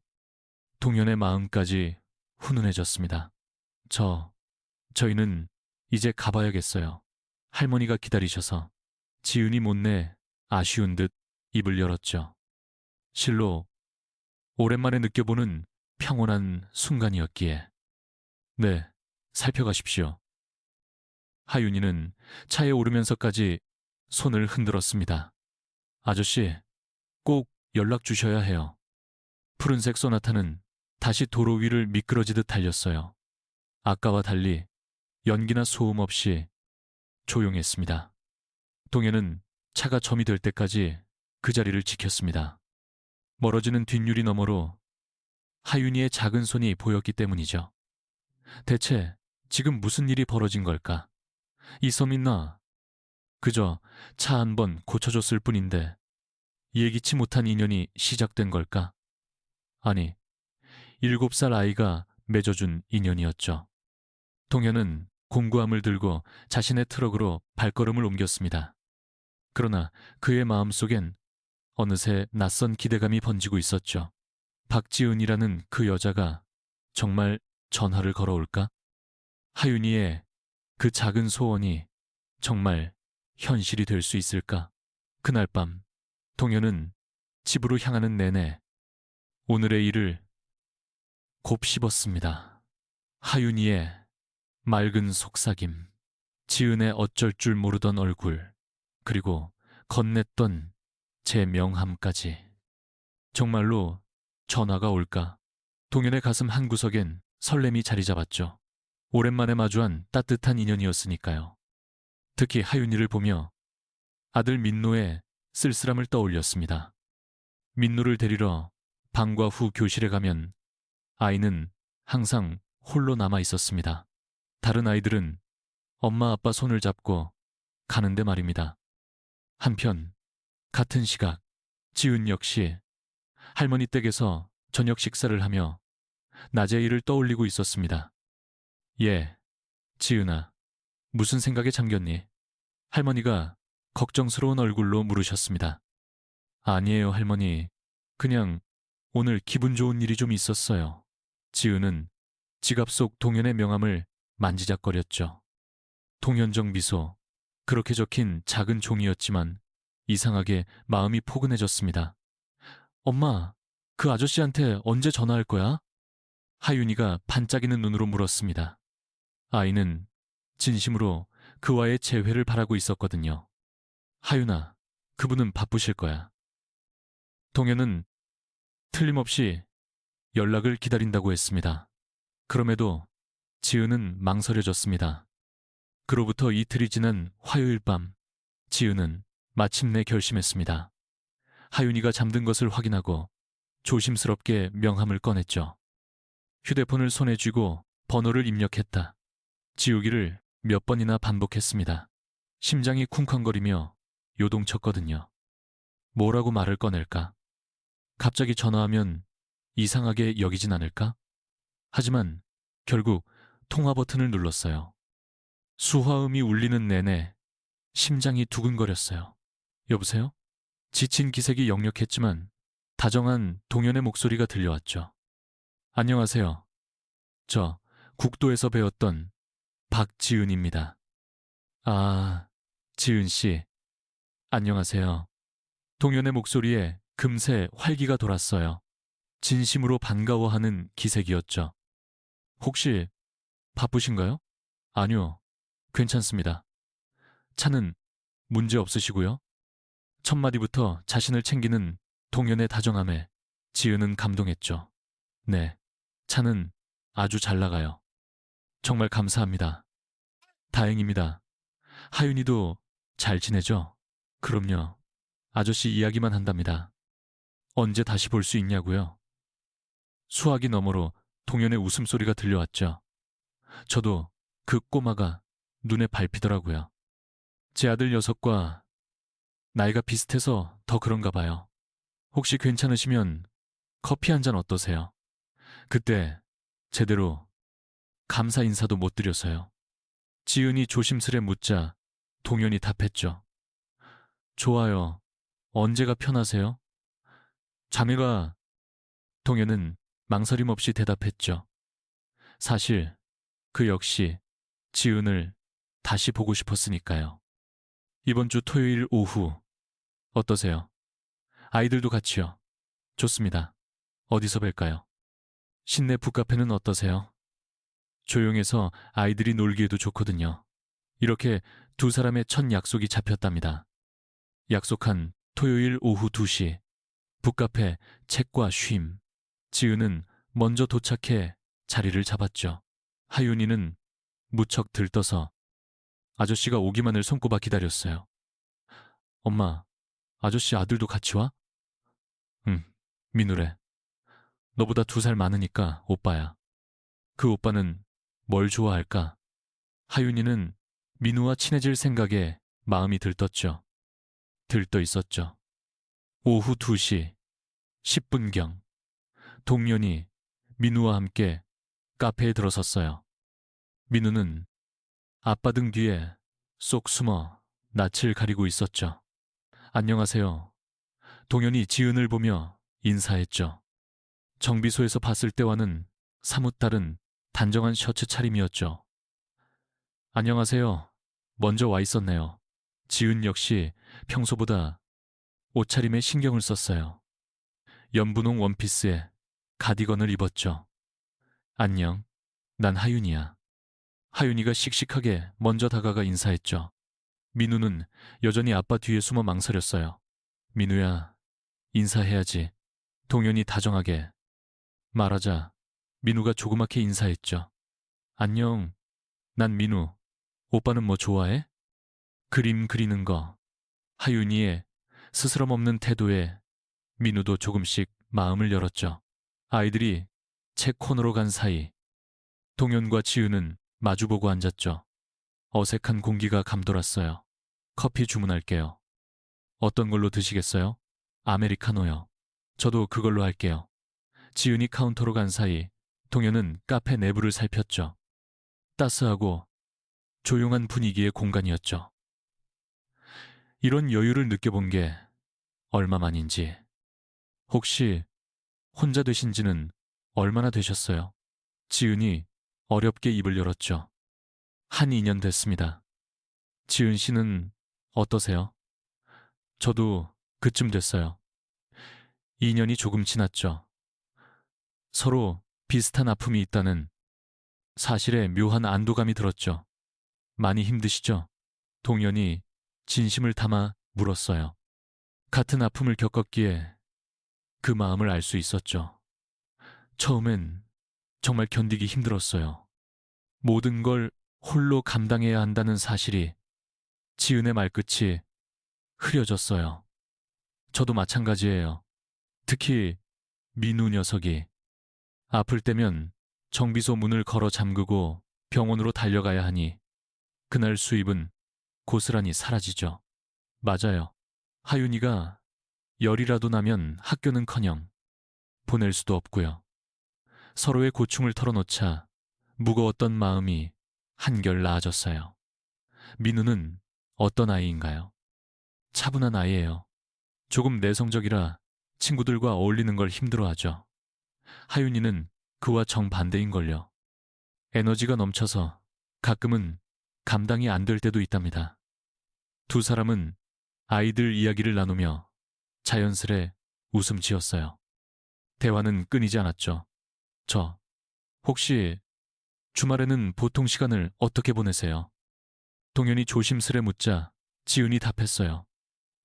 동현의 마음까지 훈훈해졌습니다. 저희는 이제 가봐야겠어요. 할머니가 기다리셔서. 지은이 못내 아쉬운 듯 입을 열었죠. 실로 오랜만에 느껴보는 평온한 순간이었기에. 네, 살펴가십시오. 하윤이는 차에 오르면서까지 손을 흔들었습니다. 아저씨, 꼭 연락 주셔야 해요. 푸른색 소나타는 다시 도로 위를 미끄러지듯 달렸어요. 아까와 달리 연기나 소음 없이 조용했습니다. 동현은 차가 점이 될 때까지 그 자리를 지켰습니다. 멀어지는 뒷유리 너머로 하윤이의 작은 손이 보였기 때문이죠. 대체 지금 무슨 일이 벌어진 걸까? 이서민나 그저 차 한 번 고쳐줬을 뿐인데 예기치 못한 인연이 시작된 걸까? 아니, 7살 아이가 맺어준 인연이었죠. 동현은 공구함을 들고 자신의 트럭으로 발걸음을 옮겼습니다. 그러나 그의 마음속엔 어느새 낯선 기대감이 번지고 있었죠. 박지은이라는 그 여자가 정말 전화를 걸어올까? 하윤이의 그 작은 소원이 정말 현실이 될 수 있을까? 그날 밤 동현은 집으로 향하는 내내 오늘의 일을 곱씹었습니다. 하윤이의 맑은 속삭임, 지은의 어쩔 줄 모르던 얼굴, 그리고 건넸던 제 명함까지. 정말로 전화가 올까? 동현의 가슴 한구석엔 설렘이 자리 잡았죠. 오랜만에 마주한 따뜻한 인연이었으니까요. 특히 하윤이를 보며 아들 민노의 쓸쓸함을 떠올렸습니다. 민노를 데리러 방과 후 교실에 가면 아이는 항상 홀로 남아 있었습니다. 다른 아이들은 엄마 아빠 손을 잡고 가는데 말입니다. 한편 같은 시각 지은 역시 할머니 댁에서 저녁 식사를 하며 낮의 일을 떠올리고 있었습니다. 예, 지은아, 무슨 생각에 잠겼니? 할머니가 걱정스러운 얼굴로 물으셨습니다. 아니에요, 할머니. 그냥 오늘 기분 좋은 일이 좀 있었어요. 지은은 지갑 속 동현의 명함을 만지작거렸죠. 동현정 미소, 그렇게 적힌 작은 종이였지만 이상하게 마음이 포근해졌습니다. 엄마, 그 아저씨한테 언제 전화할 거야? 하윤이가 반짝이는 눈으로 물었습니다. 아이는 진심으로 그와의 재회를 바라고 있었거든요. 하윤아, 그분은 바쁘실 거야. 동현은 틀림없이 연락을 기다린다고 했습니다. 그럼에도 지은은 망설여졌습니다. 그로부터 이틀이 지난 화요일 밤, 지은은 마침내 결심했습니다. 하윤이가 잠든 것을 확인하고 조심스럽게 명함을 꺼냈죠. 휴대폰을 손에 쥐고 번호를 입력했다. 지우기를 몇 번이나 반복했습니다. 심장이 쿵쾅거리며 요동쳤거든요. 뭐라고 말을 꺼낼까? 갑자기 전화하면 이상하게 여기진 않을까? 하지만 결국 통화 버튼을 눌렀어요. 수화음이 울리는 내내 심장이 두근거렸어요. 여보세요? 지친 기색이 역력했지만 다정한 동현의 목소리가 들려왔죠. 안녕하세요. 저 국도에서 배웠던 박지은입니다. 아, 지은 씨. 안녕하세요. 동현의 목소리에 금세 활기가 돌았어요. 진심으로 반가워하는 기색이었죠. 혹시 바쁘신가요? 아니요, 괜찮습니다. 차는 문제 없으시고요. 첫 마디부터 자신을 챙기는 동현의 다정함에 지은은 감동했죠. 네, 차는 아주 잘 나가요. 정말 감사합니다. 다행입니다. 하윤이도 잘 지내죠? 그럼요. 아저씨 이야기만 한답니다. 언제 다시 볼 수 있냐고요? 수화기 너머로 동현의 웃음소리가 들려왔죠. 저도 그 꼬마가 눈에 밟히더라고요. 제 아들 녀석과 나이가 비슷해서 더 그런가 봐요. 혹시 괜찮으시면 커피 한 잔 어떠세요? 그때 제대로 감사 인사도 못 드려서요. 지은이 조심스레 묻자 동현이 답했죠. 좋아요. 언제가 편하세요? 자매가 동현은 망설임 없이 대답했죠. 사실 그 역시 지은을 다시 보고 싶었으니까요. 이번 주 토요일 오후 어떠세요? 아이들도 같이요. 좋습니다. 어디서 뵐까요? 시내 북카페는 어떠세요? 조용해서 아이들이 놀기에도 좋거든요. 이렇게 두 사람의 첫 약속이 잡혔답니다. 약속한 토요일 오후 2시 북카페 책과 쉼. 지은은 먼저 도착해 자리를 잡았죠. 하윤이는 무척 들떠서 아저씨가 오기만을 손꼽아 기다렸어요. 엄마, 아저씨 아들도 같이 와? 응, 민우래. 너보다 2살 많으니까 오빠야. 그 오빠는 뭘 좋아할까? 하윤이는 민우와 친해질 생각에 마음이 들떴죠. 들떠 있었죠. 오후 2시 10분경 동련이 민우와 함께 카페에 들어섰어요. 민우는 아빠 등 뒤에 쏙 숨어 낯을 가리고 있었죠. 안녕하세요. 동현이 지은을 보며 인사했죠. 정비소에서 봤을 때와는 사뭇 다른 단정한 셔츠 차림이었죠. 안녕하세요. 먼저 와 있었네요. 지은 역시 평소보다 옷차림에 신경을 썼어요. 연분홍 원피스에 가디건을 입었죠. 안녕. 난 하윤이야. 하윤이가 씩씩하게 먼저 다가가 인사했죠. 민우는 여전히 아빠 뒤에 숨어 망설였어요. 민우야, 인사해야지. 동현이 다정하게 말하자 민우가 조그맣게 인사했죠. 안녕, 난 민우. 오빠는 뭐 좋아해? 그림 그리는 거. 하윤이의 스스럼 없는 태도에 민우도 조금씩 마음을 열었죠. 아이들이 책 코너로 간 사이 동현과 지은은 마주보고 앉았죠. 어색한 공기가 감돌았어요. 커피 주문할게요. 어떤 걸로 드시겠어요? 아메리카노요. 저도 그걸로 할게요. 지은이 카운터로 간 사이 동현은 카페 내부를 살폈죠. 따스하고 조용한 분위기의 공간이었죠. 이런 여유를 느껴본 게 얼마만인지. 혹시 혼자 되신 지는 얼마나 되셨어요? 지은이 어렵게 입을 열었죠. 한 2년 됐습니다. 지은 씨는 어떠세요? 저도 그쯤 됐어요. 2년이 조금 지났죠. 서로 비슷한 아픔이 있다는 사실에 묘한 안도감이 들었죠. 많이 힘드시죠? 동현이 진심을 담아 물었어요. 같은 아픔을 겪었기에 그 마음을 알 수 있었죠. 처음엔 정말 견디기 힘들었어요. 모든 걸 홀로 감당해야 한다는 사실이 지은의 말끝이 흐려졌어요. 저도 마찬가지예요. 특히 민우 녀석이 아플 때면 정비소 문을 걸어 잠그고 병원으로 달려가야 하니 그날 수입은 고스란히 사라지죠. 맞아요. 하윤이가 열이라도 나면 학교는커녕 보낼 수도 없고요. 서로의 고충을 털어놓자 무거웠던 마음이 한결 나아졌어요. 민우는 어떤 아이인가요? 차분한 아이예요. 조금 내성적이라 친구들과 어울리는 걸 힘들어하죠. 하윤이는 그와 정반대인걸요. 에너지가 넘쳐서 가끔은 감당이 안 될 때도 있답니다. 2사람은 아이들 이야기를 나누며 자연스레 웃음 지었어요. 대화는 끊이지 않았죠. 혹시 주말에는 보통 시간을 어떻게 보내세요? 동현이 조심스레 묻자 지은이 답했어요.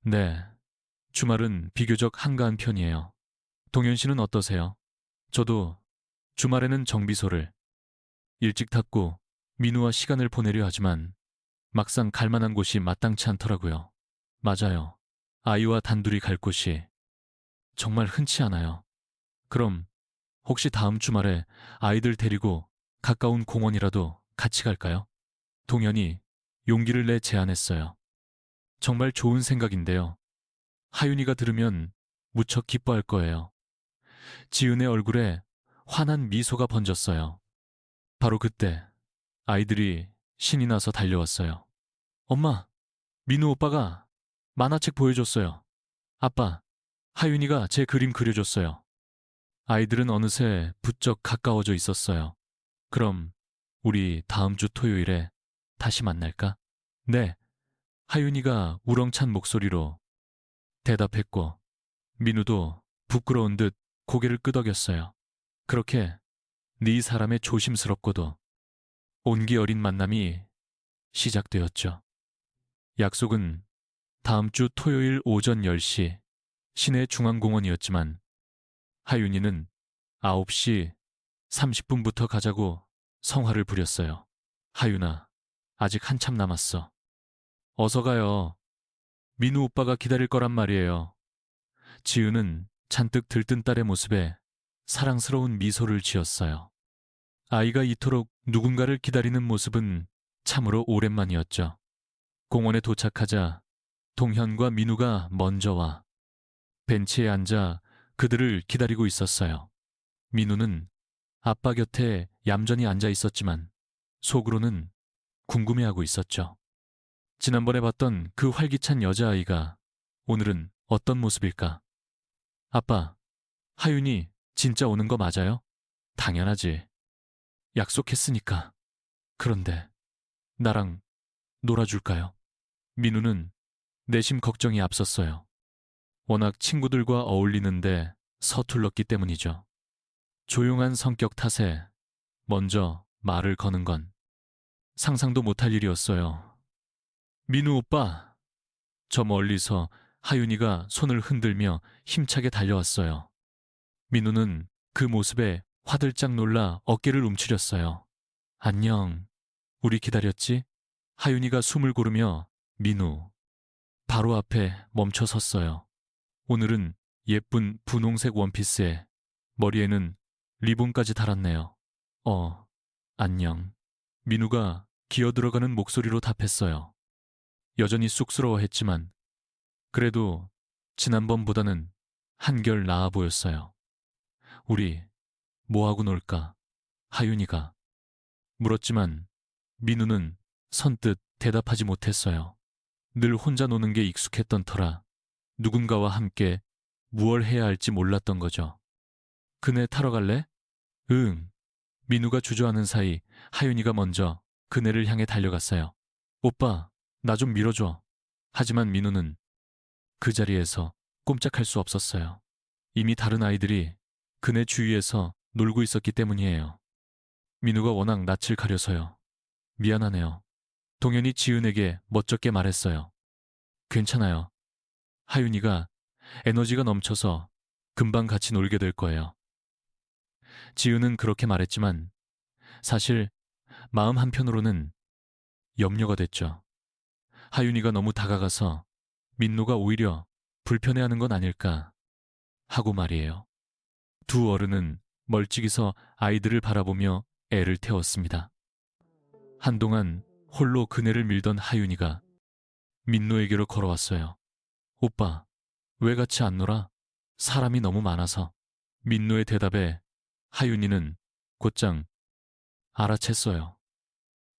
네, 주말은 비교적 한가한 편이에요. 동현 씨는 어떠세요? 저도 주말에는 정비소를 일찍 탔고 민우와 시간을 보내려 하지만 막상 갈 만한 곳이 마땅치 않더라고요. 맞아요. 아이와 단둘이 갈 곳이 정말 흔치 않아요. 그럼 혹시 다음 주말에 아이들 데리고 가까운 공원이라도 같이 갈까요? 동현이 용기를 내 제안했어요. 정말 좋은 생각인데요. 하윤이가 들으면 무척 기뻐할 거예요. 지은의 얼굴에 환한 미소가 번졌어요. 바로 그때 아이들이 신이 나서 달려왔어요. 엄마, 민우 오빠가 만화책 보여줬어요. 아빠, 하윤이가 제 그림 그려줬어요. 아이들은 어느새 부쩍 가까워져 있었어요. 그럼 우리 다음 주 토요일에 다시 만날까? 네, 하윤이가 우렁찬 목소리로 대답했고 민우도 부끄러운 듯 고개를 끄덕였어요. 그렇게 네 사람의 조심스럽고도 온기 어린 만남이 시작되었죠. 약속은 다음 주 토요일 오전 10시 시내 중앙공원이었지만 하윤이는 9시 30분부터 가자고 성화를 부렸어요. 하윤아, 아직 한참 남았어. 어서 가요. 민우 오빠가 기다릴 거란 말이에요. 지은은 잔뜩 들뜬 딸의 모습에 사랑스러운 미소를 지었어요. 아이가 이토록 누군가를 기다리는 모습은 참으로 오랜만이었죠. 공원에 도착하자 동현과 민우가 먼저 와 벤치에 앉아 그들을 기다리고 있었어요. 민우는 아빠 곁에 얌전히 앉아 있었지만 속으로는 궁금해하고 있었죠. 지난번에 봤던 그 활기찬 여자아이가 오늘은 어떤 모습일까? 아빠, 하윤이 진짜 오는 거 맞아요? 당연하지. 약속했으니까. 그런데 나랑 놀아줄까요? 민우는 내심 걱정이 앞섰어요. 워낙 친구들과 어울리는데 서툴렀기 때문이죠. 조용한 성격 탓에 먼저 말을 거는 건 상상도 못할 일이었어요. 민우 오빠! 저 멀리서 하윤이가 손을 흔들며 힘차게 달려왔어요. 민우는 그 모습에 화들짝 놀라 어깨를 움츠렸어요. 안녕. 우리 기다렸지? 하윤이가 숨을 고르며 민우. 바로 앞에 멈춰 섰어요. 오늘은 예쁜 분홍색 원피스에 머리에는 리본까지 달았네요. 안녕. 민우가 기어들어가는 목소리로 답했어요. 여전히 쑥스러워했지만 그래도 지난번보다는 한결 나아 보였어요. 우리 뭐하고 놀까? 하윤이가 물었지만 민우는 선뜻 대답하지 못했어요. 늘 혼자 노는 게 익숙했던 터라 누군가와 함께 무얼 해야 할지 몰랐던 거죠. 그네 타러 갈래? 응. 민우가 주저하는 사이 하윤이가 먼저 그네를 향해 달려갔어요. 오빠, 나 좀 밀어줘. 하지만 민우는 그 자리에서 꼼짝할 수 없었어요. 이미 다른 아이들이 그네 주위에서 놀고 있었기 때문이에요. 민우가 워낙 낯을 가려서요. 미안하네요. 동현이 지은에게 멋쩍게 말했어요. 괜찮아요. 하윤이가 에너지가 넘쳐서 금방 같이 놀게 될 거예요. 지은은 그렇게 말했지만 사실 마음 한편으로는 염려가 됐죠. 하윤이가 너무 다가가서 민노가 오히려 불편해하는 건 아닐까 하고 말이에요. 두 어른은 멀찍이서 아이들을 바라보며 애를 태웠습니다. 한동안 홀로 그네를 밀던 하윤이가 민노에게로 걸어왔어요. 오빠, 왜 같이 안 놀아? 사람이 너무 많아서. 민노의 대답에 하윤이는 곧장 알아챘어요.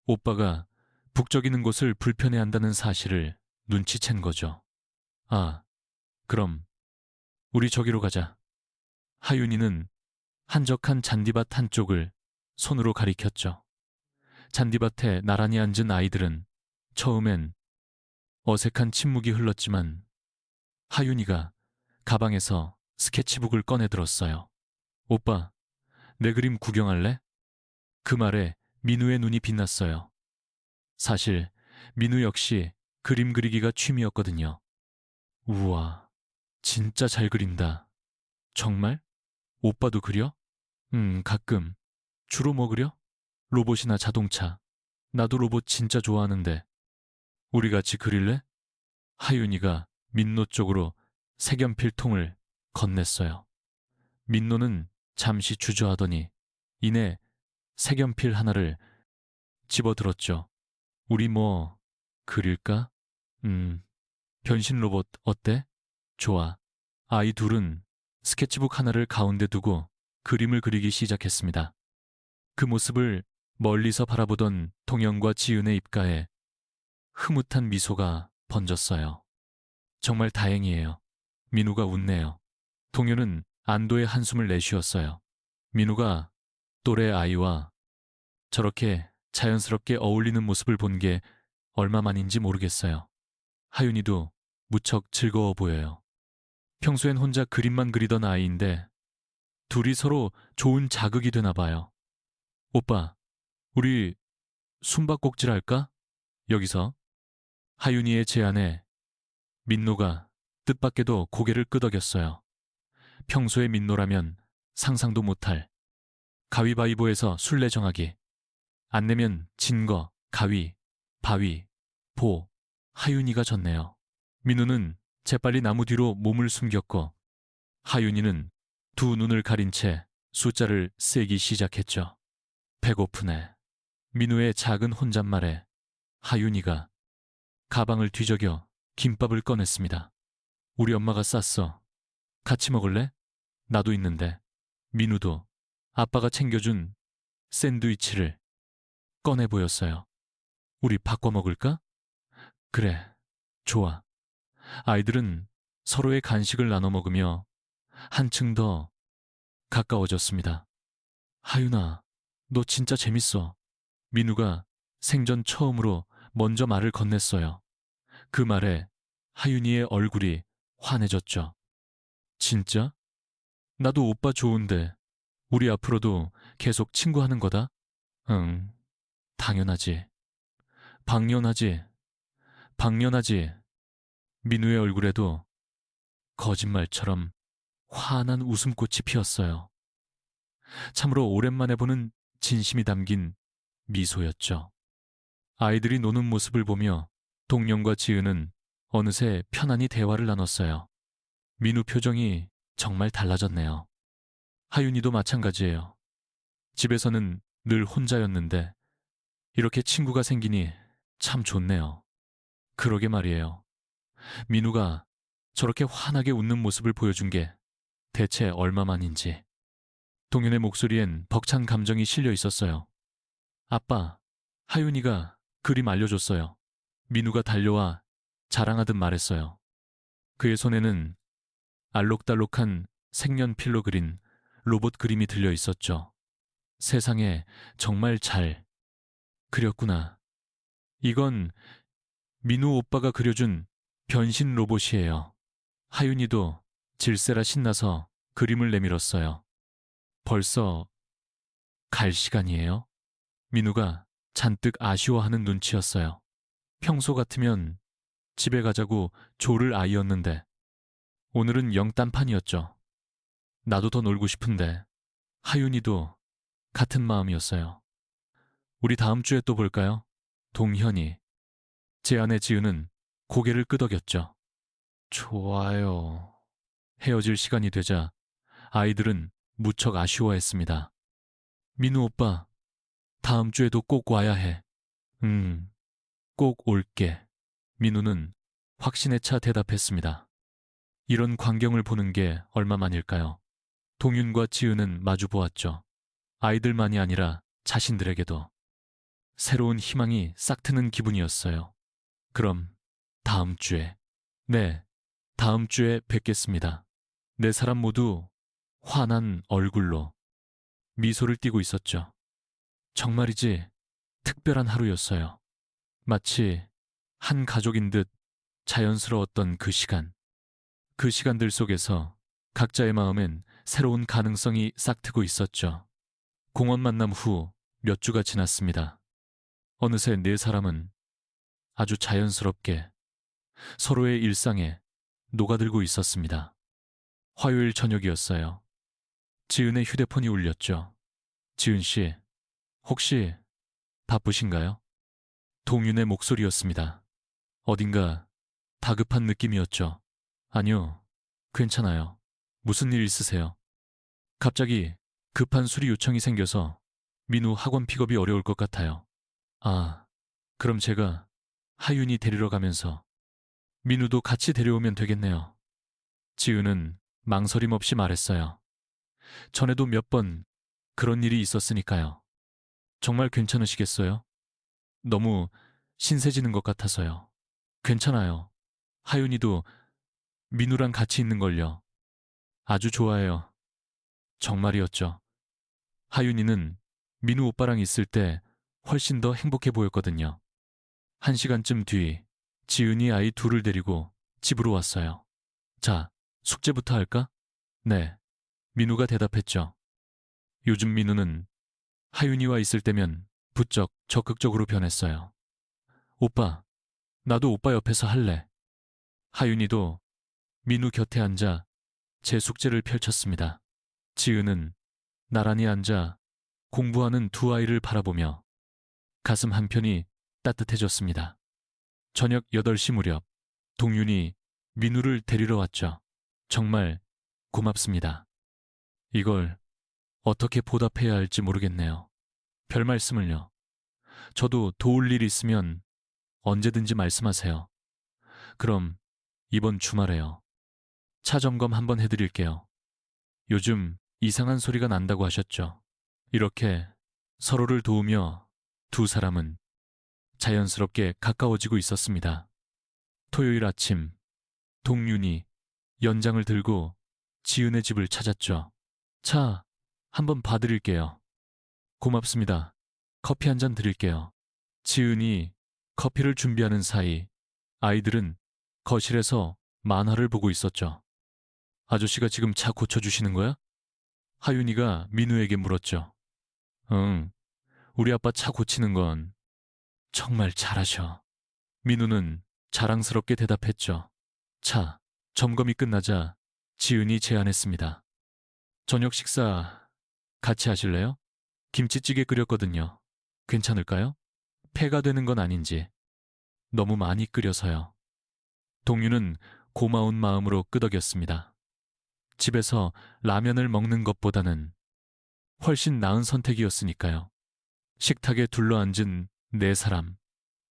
오빠가 북적이는 곳을 불편해한다는 사실을 눈치챈 거죠. 아, 그럼 우리 저기로 가자. 하윤이는 한적한 잔디밭 한쪽을 손으로 가리켰죠. 잔디밭에 나란히 앉은 아이들은 처음엔 어색한 침묵이 흘렀지만 하윤이가 가방에서 스케치북을 꺼내 들었어요. 오빠, 내 그림 구경할래? 그 말에 민우의 눈이 빛났어요. 사실 민우 역시 그림 그리기가 취미였거든요. 우와, 진짜 잘 그린다. 정말? 오빠도 그려? 가끔. 주로 뭐 그려? 로봇이나 자동차. 나도 로봇 진짜 좋아하는데. 우리 같이 그릴래? 하윤이가 민노 쪽으로 색연필 통을 건넸어요. 민노는 잠시 주저하더니 이내 색연필 하나를 집어들었죠. 우리 뭐 그릴까? 변신 로봇 어때? 좋아. 아이 둘은 스케치북 하나를 가운데 두고 그림을 그리기 시작했습니다. 그 모습을 멀리서 바라보던 동영과 지은의 입가에 흐뭇한 미소가 번졌어요. 정말 다행이에요. 민우가 웃네요. 동현은 안도의 한숨을 내쉬었어요. 민우가 또래 아이와 저렇게 자연스럽게 어울리는 모습을 본 게 얼마만인지 모르겠어요. 하윤이도 무척 즐거워 보여요. 평소엔 혼자 그림만 그리던 아이인데 둘이 서로 좋은 자극이 되나 봐요. 오빠, 우리 숨바꼭질 할까? 여기서. 하윤이의 제안에 민노가 뜻밖에도 고개를 끄덕였어요. 평소의 민노라면 상상도 못할 가위바위보에서 술래 정하기. 안 내면 진 거, 가위, 바위, 보, 하윤이가 졌네요. 민우는 재빨리 나무 뒤로 몸을 숨겼고 하윤이는 두 눈을 가린 채 숫자를 세기 시작했죠. 배고프네. 민우의 작은 혼잣말에 하윤이가 가방을 뒤적여 김밥을 꺼냈습니다. 우리 엄마가 쌌어. 같이 먹을래? 나도 있는데. 민우도 아빠가 챙겨준 샌드위치를 꺼내 보였어요. 우리 바꿔 먹을까? 그래, 좋아. 아이들은 서로의 간식을 나눠 먹으며 한층 더 가까워졌습니다. 하윤아, 너 진짜 재밌어. 민우가 생전 처음으로 먼저 말을 건넸어요. 그 말에 하윤이의 얼굴이 환해졌죠. 진짜? 나도 오빠 좋은데 우리 앞으로도 계속 친구하는 거다? 응, 당연하지. 당연하지. 당연하지. 민우의 얼굴에도 거짓말처럼 환한 웃음꽃이 피었어요. 참으로 오랜만에 보는 진심이 담긴 미소였죠. 아이들이 노는 모습을 보며 동령과 지은은 어느새 편안히 대화를 나눴어요. 민우 표정이 정말 달라졌네요. 하윤이도 마찬가지예요. 집에서는 늘 혼자였는데 이렇게 친구가 생기니 참 좋네요. 그러게 말이에요. 민우가 저렇게 환하게 웃는 모습을 보여준 게 대체 얼마만인지. 동현의 목소리엔 벅찬 감정이 실려 있었어요. 아빠, 하윤이가 그림 알려줬어요. 민우가 달려와 자랑하듯 말했어요. 그의 손에는 알록달록한 색연필로 그린 로봇 그림이 들려 있었죠. 세상에 정말 잘 그렸구나. 이건 민우 오빠가 그려준 변신 로봇이에요. 하윤이도 질세라 신나서 그림을 내밀었어요. 벌써 갈 시간이에요? 민우가 잔뜩 아쉬워하는 눈치였어요. 평소 같으면 집에 가자고 조를 아이였는데 오늘은 영딴판이었죠. 나도 더 놀고 싶은데 하윤이도 같은 마음이었어요. 우리 다음 주에 또 볼까요? 동현이. 제 아내 지은은 고개를 끄덕였죠. 좋아요. 헤어질 시간이 되자 아이들은 무척 아쉬워했습니다. 민우 오빠, 다음 주에도 꼭 와야 해. 꼭 올게. 민우는 확신에 차 대답했습니다. 이런 광경을 보는 게 얼마만일까요? 동윤과 지은은 마주 보았죠. 아이들만이 아니라 자신들에게도 새로운 희망이 싹트는 기분이었어요. 그럼 다음 주에, 네, 다음 주에 뵙겠습니다. 네 사람 모두 환한 얼굴로 미소를 띠고 있었죠. 정말이지 특별한 하루였어요. 마치 한 가족인 듯 자연스러웠던 그 시간. 그 시간들 속에서 각자의 마음엔 새로운 가능성이 싹트고 있었죠. 공원 만남 후 몇 주가 지났습니다. 어느새 네 사람은 아주 자연스럽게 서로의 일상에 녹아들고 있었습니다. 화요일 저녁이었어요. 지은의 휴대폰이 울렸죠. 지은 씨, 혹시 바쁘신가요? 동윤의 목소리였습니다. 어딘가 다급한 느낌이었죠. 아니요, 괜찮아요. 무슨 일 있으세요? 갑자기 급한 수리 요청이 생겨서 민우 학원 픽업이 어려울 것 같아요. 아, 그럼 제가 하윤이 데리러 가면서 민우도 같이 데려오면 되겠네요. 지은은 망설임 없이 말했어요. 전에도 몇 번 그런 일이 있었으니까요. 정말 괜찮으시겠어요? 너무 신세지는 것 같아서요. 괜찮아요. 하윤이도 민우랑 같이 있는 걸요. 아주 좋아해요. 정말이었죠. 하윤이는 민우 오빠랑 있을 때 훨씬 더 행복해 보였거든요. 1시간쯤 뒤 지은이 아이 둘을 데리고 집으로 왔어요. 자, 숙제부터 할까? 네. 민우가 대답했죠. 요즘 민우는 하윤이와 있을 때면 부쩍 적극적으로 변했어요. 오빠, 나도 오빠 옆에서 할래. 하윤이도 민우 곁에 앉아 제 숙제를 펼쳤습니다. 지은은 나란히 앉아 공부하는 두 아이를 바라보며 가슴 한편이 따뜻해졌습니다. 저녁 8시 무렵 동윤이 민우를 데리러 왔죠. 정말 고맙습니다. 이걸 어떻게 보답해야 할지 모르겠네요. 별 말씀을요. 저도 도울 일 있으면 언제든지 말씀하세요. 그럼 이번 주말에요. 차 점검 한번 해드릴게요. 요즘 이상한 소리가 난다고 하셨죠. 이렇게 서로를 도우며 두 사람은 자연스럽게 가까워지고 있었습니다. 토요일 아침, 동윤이 연장을 들고 지은의 집을 찾았죠. 차 한번 봐드릴게요. 고맙습니다. 커피 한 잔 드릴게요. 지은이 커피를 준비하는 사이 아이들은 거실에서 만화를 보고 있었죠. 아저씨가 지금 차 고쳐주시는 거야? 하윤이가 민우에게 물었죠. 응, 우리 아빠 차 고치는 건 정말 잘하셔. 민우는 자랑스럽게 대답했죠. 차, 점검이 끝나자 지은이 제안했습니다. 저녁 식사 같이 하실래요? 김치찌개 끓였거든요. 괜찮을까요? 폐가 되는 건 아닌지. 너무 많이 끓여서요. 동유는 고마운 마음으로 끄덕였습니다. 집에서 라면을 먹는 것보다는 훨씬 나은 선택이었으니까요. 식탁에 둘러앉은 네 사람.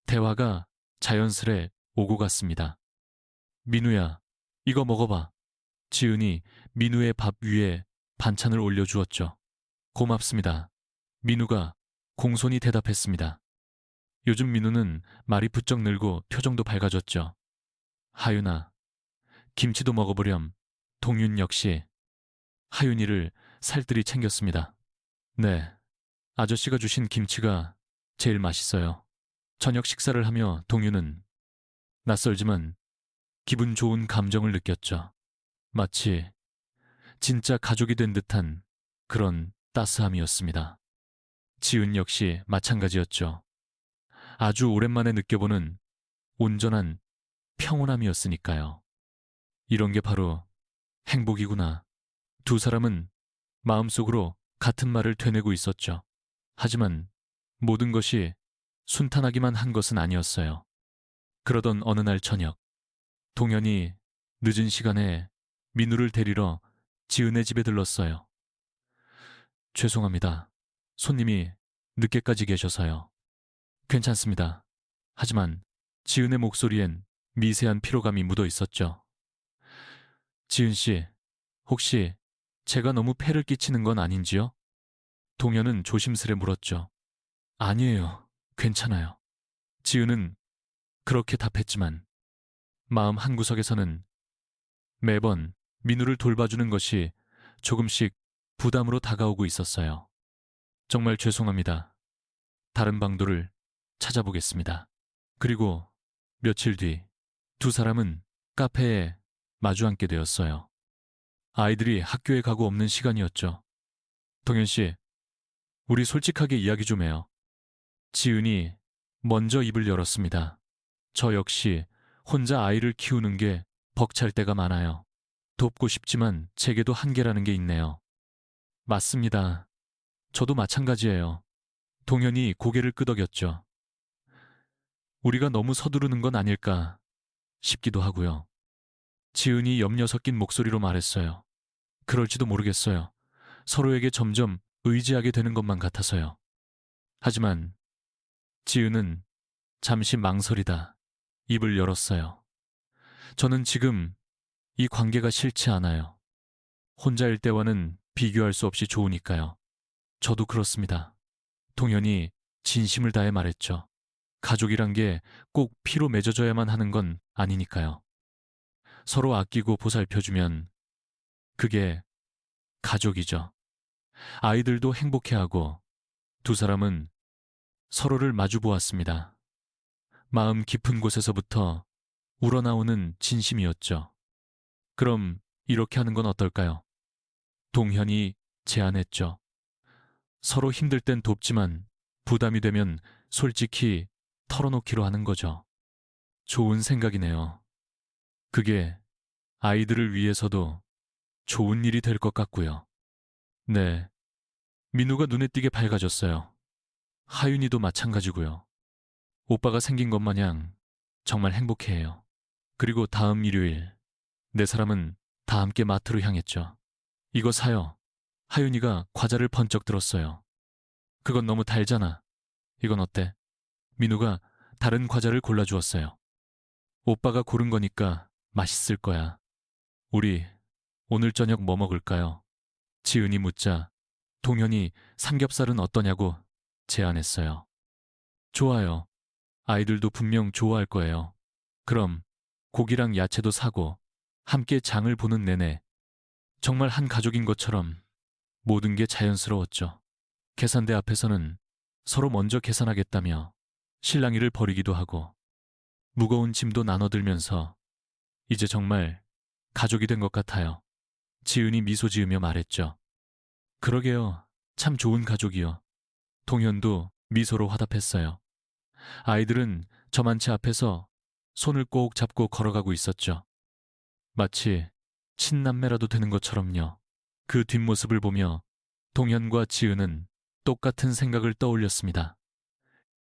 대화가 자연스레 오고 갔습니다. 민우야, 이거 먹어봐. 지은이 민우의 밥 위에 반찬을 올려주었죠. 고맙습니다. 민우가 공손히 대답했습니다. 요즘 민우는 말이 부쩍 늘고 표정도 밝아졌죠. 하윤아, 김치도 먹어보렴. 동윤 역시 하윤이를 살뜰히 챙겼습니다. 네, 아저씨가 주신 김치가 제일 맛있어요. 저녁 식사를 하며 동윤은 낯설지만 기분 좋은 감정을 느꼈죠. 마치 진짜 가족이 된 듯한 그런 따스함이었습니다. 지은 역시 마찬가지였죠. 아주 오랜만에 느껴보는 온전한 평온함이었으니까요. 이런 게 바로 행복이구나. 두 사람은 마음속으로 같은 말을 되뇌고 있었죠. 하지만 모든 것이 순탄하기만 한 것은 아니었어요. 그러던 어느 날 저녁, 동현이 늦은 시간에 민우를 데리러 지은의 집에 들렀어요. 죄송합니다. 손님이 늦게까지 계셔서요. 괜찮습니다. 하지만 지은의 목소리엔 미세한 피로감이 묻어 있었죠. 지은 씨, 혹시 제가 너무 폐를 끼치는 건 아닌지요? 동현은 조심스레 물었죠. 아니에요. 괜찮아요. 지은은 그렇게 답했지만 마음 한구석에서는 매번 민우를 돌봐주는 것이 조금씩 부담으로 다가오고 있었어요. 정말 죄송합니다. 다른 방도를 찾아보겠습니다. 그리고 며칠 뒤 두 사람은 카페에 마주 앉게 되었어요. 아이들이 학교에 가고 없는 시간이었죠. 동현 씨, 우리 솔직하게 이야기 좀 해요. 지은이 먼저 입을 열었습니다. 저 역시 혼자 아이를 키우는 게 벅찰 때가 많아요. 돕고 싶지만 제게도 한계라는 게 있네요. 맞습니다. 저도 마찬가지예요. 동현이 고개를 끄덕였죠. 우리가 너무 서두르는 건 아닐까 싶기도 하고요. 지은이 염려 섞인 목소리로 말했어요. 그럴지도 모르겠어요. 서로에게 점점 의지하게 되는 것만 같아서요. 하지만 지은은 잠시 망설이다 입을 열었어요. 저는 지금 이 관계가 싫지 않아요. 혼자일 때와는 비교할 수 없이 좋으니까요. 저도 그렇습니다. 동현이 진심을 다해 말했죠. 가족이란 게 꼭 피로 맺어져야만 하는 건 아니니까요. 서로 아끼고 보살펴주면 그게 가족이죠. 아이들도 행복해하고 두 사람은 서로를 마주 보았습니다. 마음 깊은 곳에서부터 우러나오는 진심이었죠. 그럼 이렇게 하는 건 어떨까요? 동현이 제안했죠. 서로 힘들 땐 돕지만 부담이 되면 솔직히 털어놓기로 하는 거죠. 좋은 생각이네요. 그게 아이들을 위해서도 좋은 일이 될 것 같고요. 네, 민우가 눈에 띄게 밝아졌어요. 하윤이도 마찬가지고요. 오빠가 생긴 것 마냥 정말 행복해해요. 그리고 다음 일요일 네 사람은 다 함께 마트로 향했죠. 이거 사요. 하윤이가 과자를 번쩍 들었어요. 그건 너무 달잖아. 이건 어때? 민우가 다른 과자를 골라주었어요. 오빠가 고른 거니까 맛있을 거야. 우리 오늘 저녁 뭐 먹을까요? 지은이 묻자 동현이 삼겹살은 어떠냐고 제안했어요. 좋아요. 아이들도 분명 좋아할 거예요. 그럼 고기랑 야채도 사고 함께 장을 보는 내내 정말 한 가족인 것처럼 모든 게 자연스러웠죠. 계산대 앞에서는 서로 먼저 계산하겠다며 실랑이를 벌이기도 하고 무거운 짐도 나눠들면서 이제 정말 가족이 된 것 같아요. 지은이 미소 지으며 말했죠. 그러게요. 참 좋은 가족이요. 동현도 미소로 화답했어요. 아이들은 저만치 앞에서 손을 꼭 잡고 걸어가고 있었죠. 마치 친남매라도 되는 것처럼요. 그 뒷모습을 보며 동현과 지은은 똑같은 생각을 떠올렸습니다.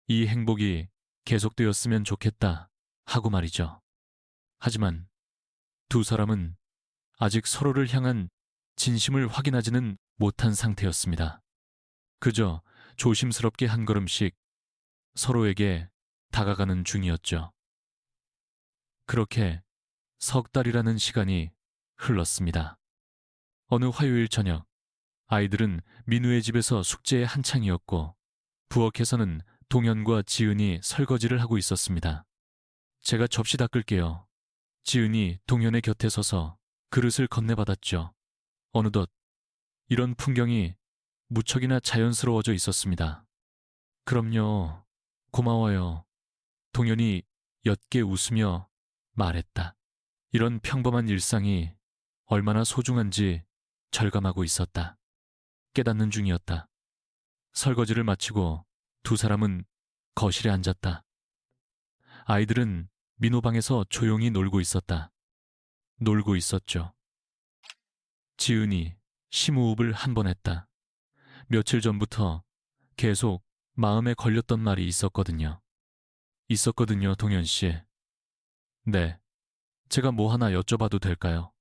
이 행복이 계속되었으면 좋겠다 하고 말이죠. 하지만 두 사람은 아직 서로를 향한 진심을 확인하지는 못한 상태였습니다. 그저 조심스럽게 한 걸음씩 서로에게 다가가는 중이었죠. 그렇게 석 달이라는 시간이 흘렀습니다. 어느 화요일 저녁, 아이들은 민우의 집에서 숙제에 한창이었고 부엌에서는 동현과 지은이 설거지를 하고 있었습니다. 제가 접시 닦을게요. 지은이 동현의 곁에 서서 그릇을 건네받았죠. 어느덧 이런 풍경이 무척이나 자연스러워져 있었습니다. 그럼요. 고마워요. 동현이 옅게 웃으며 말했다. 이런 평범한 일상이 얼마나 소중한지 절감하고 있었다. 깨닫는 중이었다. 설거지를 마치고 두 사람은 거실에 앉았다. 아이들은 민호 방에서 조용히 놀고 있었다. 놀고 있었죠. 지은이 심호흡을 한 번 했다. 며칠 전부터 계속 마음에 걸렸던 말이 있었거든요. 동현 씨. 네, 제가 뭐 하나 여쭤봐도 될까요?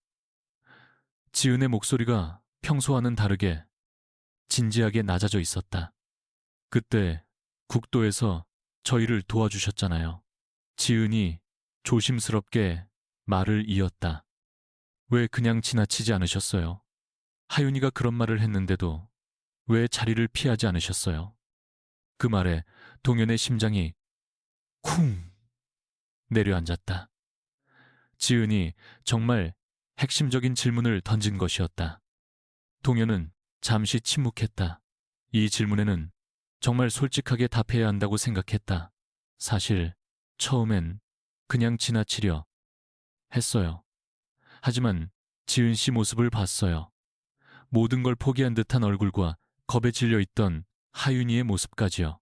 지은의 목소리가 평소와는 다르게 진지하게 낮아져 있었다. 그때 국도에서 저희를 도와주셨잖아요. 지은이 조심스럽게 말을 이었다. 왜 그냥 지나치지 않으셨어요? 하윤이가 그런 말을 했는데도 왜 자리를 피하지 않으셨어요? 그 말에 동현의 심장이 쿵 내려앉았다. 지은이 정말 핵심적인 질문을 던진 것이었다. 동현은 잠시 침묵했다. 이 질문에는 정말 솔직하게 답해야 한다고 생각했다. 사실 처음엔 그냥 지나치려 했어요. 하지만 지은 씨 모습을 봤어요. 모든 걸 포기한 듯한 얼굴과 겁에 질려 있던 하윤이의 모습까지요.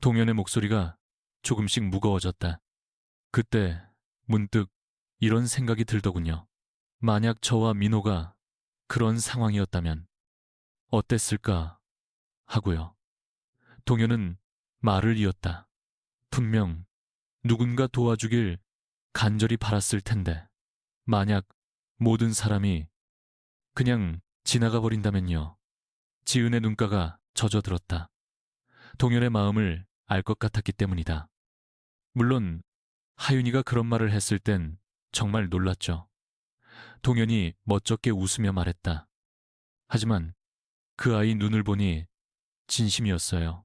동현의 목소리가 조금씩 무거워졌다. 그때 문득 이런 생각이 들더군요. 만약 저와 민호가 그런 상황이었다면 어땠을까 하고요. 동현은 말을 이었다. 분명 누군가 도와주길 간절히 바랐을 텐데 만약 모든 사람이 그냥 지나가 버린다면요. 지은의 눈가가 젖어들었다. 동현의 마음을 알 것 같았기 때문이다. 물론 하윤이가 그런 말을 했을 땐 정말 놀랐죠. 동현이 멋쩍게 웃으며 말했다. 하지만 그 아이 눈을 보니 진심이었어요.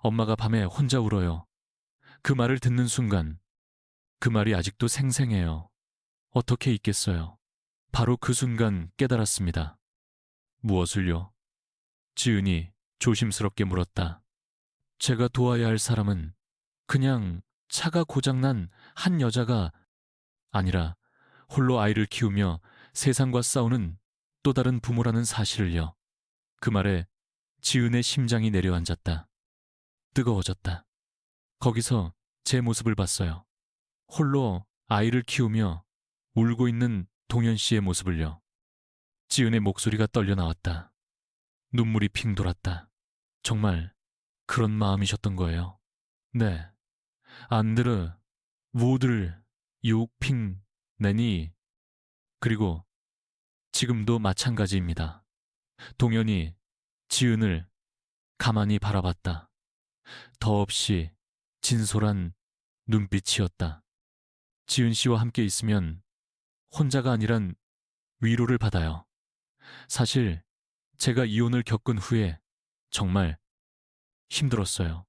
엄마가 밤에 혼자 울어요. 그 말을 듣는 순간 그 말이 아직도 생생해요. 어떻게 있겠어요? 바로 그 순간 깨달았습니다. 무엇을요? 지은이 조심스럽게 물었다. 제가 도와야 할 사람은 그냥 차가 고장난 한 여자가 아니라 홀로 아이를 키우며 세상과 싸우는 또 다른 부모라는 사실을요. 그 말에 지은의 심장이 내려앉았다. 뜨거워졌다. 거기서 제 모습을 봤어요. 홀로 아이를 키우며 울고 있는 동현 씨의 모습을요. 지은의 목소리가 떨려 나왔다. 눈물이 핑 돌았다. 정말 그런 마음이셨던 거예요. 네, 안드르, 무들, 유핑, 내니, 그리고 지금도 마찬가지입니다. 동현이 지은을 가만히 바라봤다. 더없이 진솔한 눈빛이었다. 지은 씨와 함께 있으면 혼자가 아니란 위로를 받아요. 사실 제가 이혼을 겪은 후에 정말 힘들었어요.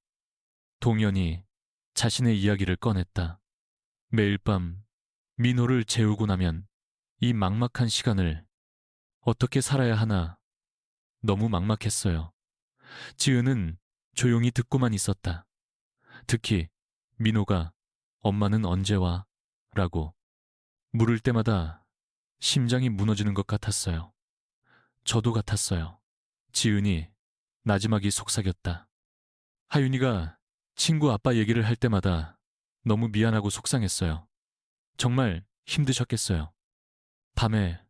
동현이 자신의 이야기를 꺼냈다. 매일 밤 민호를 재우고 나면 이 막막한 시간을 어떻게 살아야 하나 너무 막막했어요. 지은은 조용히 듣고만 있었다. 특히 민호가 엄마는 언제 와? 라고 물을 때마다 심장이 무너지는 것 같았어요. 저도 같았어요. 지은이 나지막이 속삭였다. 하윤이가 친구 아빠 얘기를 할 때마다 너무 미안하고 속상했어요. 정말 힘드셨겠어요. 밤에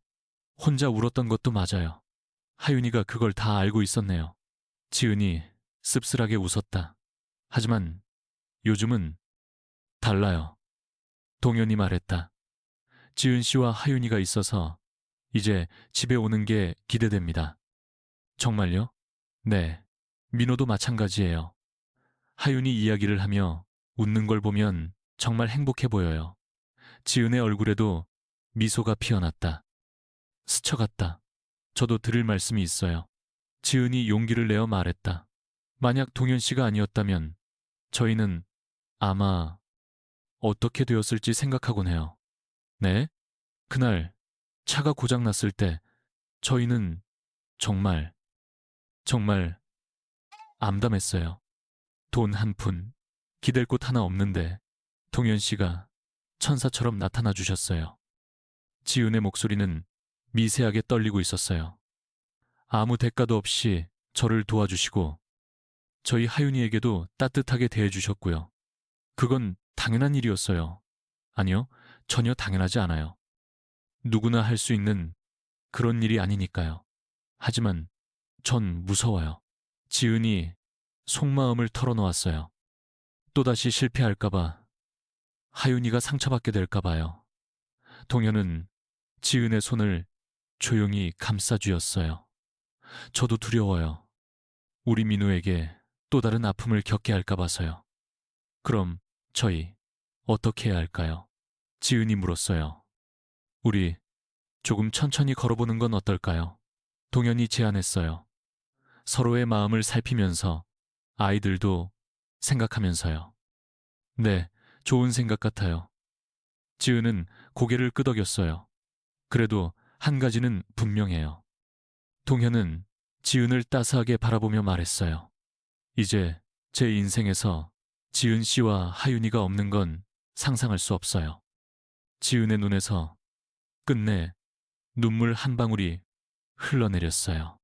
혼자 울었던 것도 맞아요. 하윤이가 그걸 다 알고 있었네요. 지은이 씁쓸하게 웃었다. 하지만 요즘은 달라요. 동현이 말했다. 지은 씨와 하윤이가 있어서 이제 집에 오는 게 기대됩니다. 정말요? 네. 민호도 마찬가지예요. 하윤이 이야기를 하며 웃는 걸 보면 정말 행복해 보여요. 지은의 얼굴에도 미소가 피어났다. 스쳐갔다. 저도 드릴 말씀이 있어요. 지은이 용기를 내어 말했다. 만약 동현 씨가 아니었다면 저희는 아마 어떻게 되었을지 생각하곤 해요. 네? 그날 차가 고장났을 때 저희는 정말, 정말 암담했어요. 돈 한 푼, 기댈 곳 하나 없는데 동현 씨가 천사처럼 나타나 주셨어요. 지은의 목소리는 미세하게 떨리고 있었어요. 아무 대가도 없이 저를 도와주시고 저희 하윤이에게도 따뜻하게 대해주셨고요. 그건 당연한 일이었어요. 아니요, 전혀 당연하지 않아요. 누구나 할 수 있는 그런 일이 아니니까요. 하지만 전 무서워요. 지은이 속마음을 털어놓았어요. 또다시 실패할까봐, 하윤이가 상처받게 될까봐요. 동현은 지은의 손을 조용히 감싸주었어요. 저도 두려워요. 우리 민우에게 또 다른 아픔을 겪게 할까봐서요. 그럼 저희 어떻게 해야 할까요? 지은이 물었어요. 우리 조금 천천히 걸어보는 건 어떨까요? 동현이 제안했어요. 서로의 마음을 살피면서 아이들도 생각하면서요. 네, 좋은 생각 같아요. 지은은 고개를 끄덕였어요. 그래도 한 가지는 분명해요. 동현은 지은을 따스하게 바라보며 말했어요. 이제 제 인생에서 지은 씨와 하윤이가 없는 건 상상할 수 없어요. 지은의 눈에서 끝내 눈물 한 방울이 흘러내렸어요.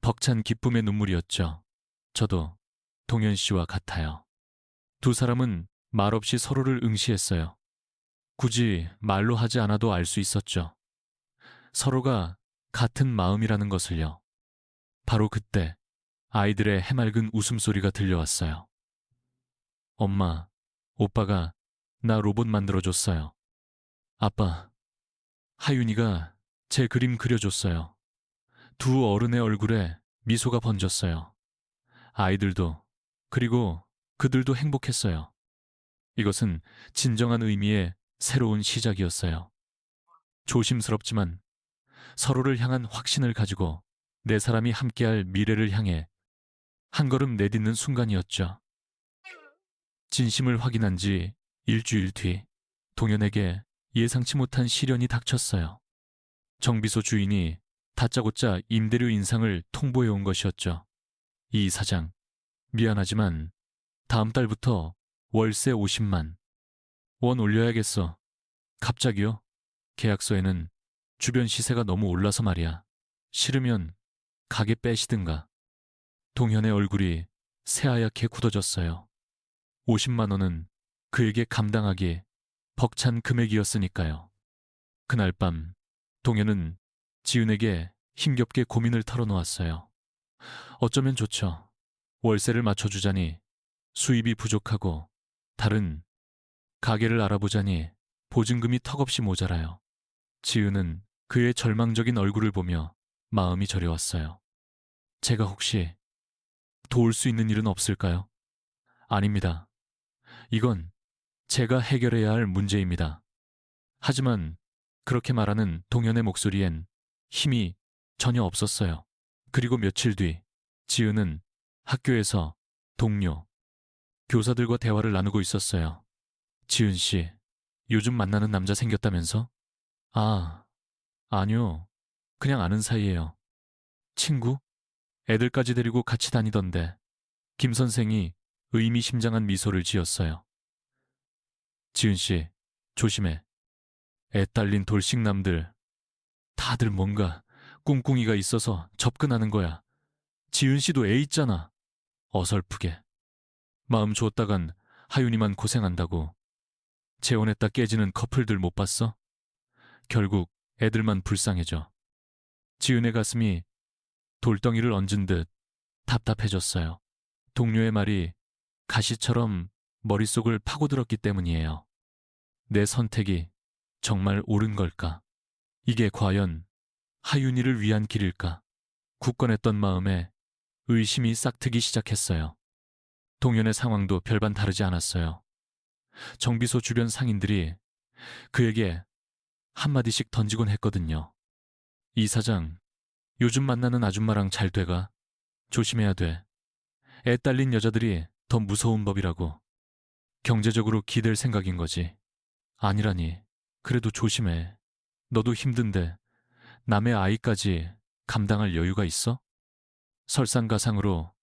벅찬 기쁨의 눈물이었죠. 저도 동현 씨와 같아요. 두 사람은 말없이 서로를 응시했어요. 굳이 말로 하지 않아도 알 수 있었죠. 서로가 같은 마음이라는 것을요. 바로 그때 아이들의 해맑은 웃음소리가 들려왔어요. 엄마, 오빠가 나 로봇 만들어줬어요. 아빠, 하윤이가 제 그림 그려줬어요. 두 어른의 얼굴에 미소가 번졌어요. 아이들도, 그리고 그들도 행복했어요. 이것은 진정한 의미의 새로운 시작이었어요. 조심스럽지만 서로를 향한 확신을 가지고 네 사람이 함께할 미래를 향해 한 걸음 내딛는 순간이었죠. 진심을 확인한 지 일주일 뒤 동현에게 예상치 못한 시련이 닥쳤어요. 정비소 주인이 다짜고짜 임대료 인상을 통보해 온 것이었죠. 이 사장, 미안하지만 다음 달부터 월세 50만 원 올려야겠어. 갑자기요? 계약서에는 주변 시세가 너무 올라서 말이야. 싫으면 가게 빼시든가. 동현의 얼굴이 새하얗게 굳어졌어요. 50만 원은 그에게 감당하기 벅찬 금액이었으니까요. 그날 밤 동현은 지은에게 힘겹게 고민을 털어놓았어요. 어쩌면 좋죠. 월세를 맞춰주자니 수입이 부족하고 다른 가게를 알아보자니 보증금이 턱없이 모자라요. 지은은 그의 절망적인 얼굴을 보며 마음이 저려왔어요. 제가 혹시 도울 수 있는 일은 없을까요? 아닙니다. 이건 제가 해결해야 할 문제입니다. 하지만 그렇게 말하는 동현의 목소리엔 힘이 전혀 없었어요. 그리고 며칠 뒤 지은은 학교에서 동료, 교사들과 대화를 나누고 있었어요. 지은 씨, 요즘 만나는 남자 생겼다면서? 아, 아니요. 그냥 아는 사이예요. 친구? 애들까지 데리고 같이 다니던데. 김 선생이 의미심장한 미소를 지었어요. 지은 씨, 조심해. 애 딸린 돌싱남들. 다들 뭔가 꿍꿍이가 있어서 접근하는 거야. 지은 씨도 애 있잖아. 어설프게. 마음 줬다간 하윤이만 고생한다고. 재혼했다 깨지는 커플들 못 봤어? 결국 애들만 불쌍해져. 지은의 가슴이 돌덩이를 얹은 듯 답답해졌어요. 동료의 말이 가시처럼 머릿속을 파고들었기 때문이에요. 내 선택이 정말 옳은 걸까? 이게 과연 하윤이를 위한 길일까? 굳건했던 마음에 의심이 싹트기 시작했어요. 동현의 상황도 별반 다르지 않았어요. 정비소 주변 상인들이 그에게 한마디씩 던지곤 했거든요. 이 사장, 요즘 만나는 아줌마랑 잘 돼가? 조심해야 돼. 애 딸린 여자들이 더 무서운 법이라고. 경제적으로 기댈 생각인 거지. 아니라니. 그래도 조심해. 너도 힘든데 남의 아이까지 감당할 여유가 있어? 설상가상으로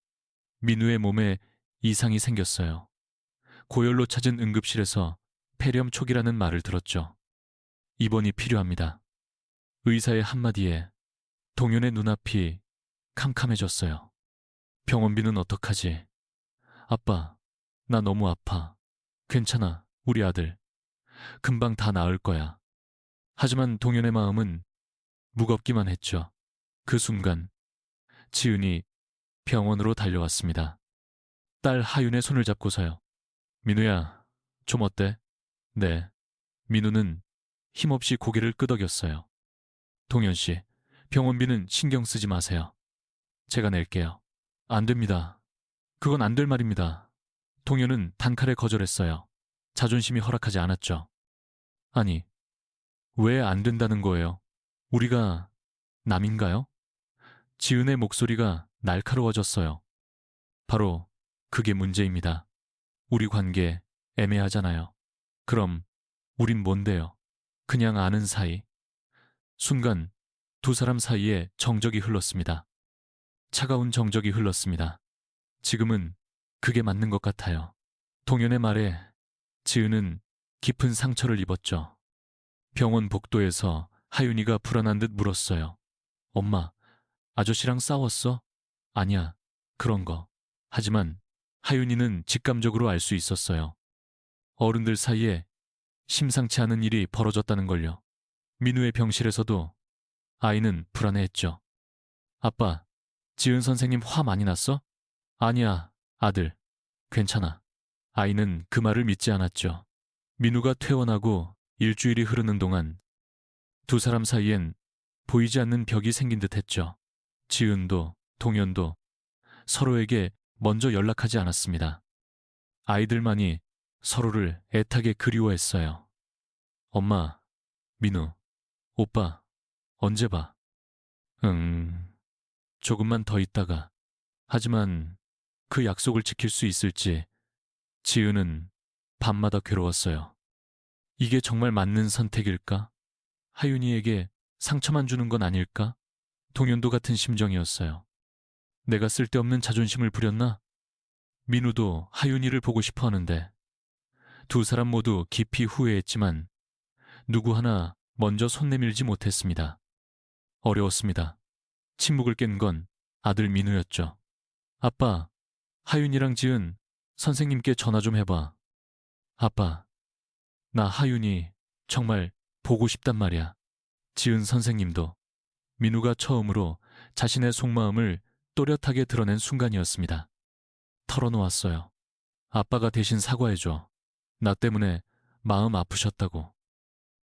민우의 몸에 이상이 생겼어요. 고열로 찾은 응급실에서 폐렴 초기라는 말을 들었죠. 입원이 필요합니다. 의사의 한마디에 동현의 눈앞이 캄캄해졌어요. 병원비는 어떡하지? 아빠, 나 너무 아파. 괜찮아, 우리 아들. 금방 다 나을 거야. 하지만 동현의 마음은 무겁기만 했죠. 그 순간 지은이 병원으로 달려왔습니다. 딸 하윤의 손을 잡고서요. 민우야, 좀 어때? 네. 민우는 힘없이 고개를 끄덕였어요. 동현 씨, 병원비는 신경 쓰지 마세요. 제가 낼게요. 안 됩니다. 그건 안 될 말입니다. 동현은 단칼에 거절했어요. 자존심이 허락하지 않았죠. 아니, 왜 안 된다는 거예요? 우리가 남인가요? 지은의 목소리가 날카로워졌어요. 바로 그게 문제입니다. 우리 관계 애매하잖아요. 그럼 우린 뭔데요? 그냥 아는 사이. 순간 두 사람 사이에 정적이 흘렀습니다. 차가운 정적이 흘렀습니다. 지금은 그게 맞는 것 같아요. 동현의 말에 지은은 깊은 상처를 입었죠. 병원 복도에서 하윤이가 불안한 듯 물었어요. 엄마, 아저씨랑 싸웠어? 아니야, 그런 거. 하지만 하윤이는 직감적으로 알 수 있었어요. 어른들 사이에 심상치 않은 일이 벌어졌다는 걸요. 민우의 병실에서도 아이는 불안해했죠. 아빠, 지은 선생님 화 많이 났어? 아니야, 아들. 괜찮아. 아이는 그 말을 믿지 않았죠. 민우가 퇴원하고 일주일이 흐르는 동안 두 사람 사이엔 보이지 않는 벽이 생긴 듯 했죠. 지은도 동현도 서로에게 먼저 연락하지 않았습니다. 아이들만이 서로를 애타게 그리워했어요. 엄마, 민우, 오빠, 언제 봐? 조금만 더 있다가. 하지만 그 약속을 지킬 수 있을지 지은은 밤마다 괴로웠어요. 이게 정말 맞는 선택일까? 하윤이에게 상처만 주는 건 아닐까? 동현도 같은 심정이었어요. 내가 쓸데없는 자존심을 부렸나? 민우도 하윤이를 보고 싶어 하는데 두 사람 모두 깊이 후회했지만 누구 하나 먼저 손 내밀지 못했습니다. 어려웠습니다. 침묵을 깬 건 아들 민우였죠. 아빠, 하윤이랑 지은 선생님께 전화 좀 해봐. 아빠, 나 하윤이 정말 보고 싶단 말이야. 지은 선생님도. 민우가 처음으로 자신의 속마음을 또렷하게 드러낸 순간이었습니다. 털어놓았어요. 아빠가 대신 사과해줘. 나 때문에 마음 아프셨다고.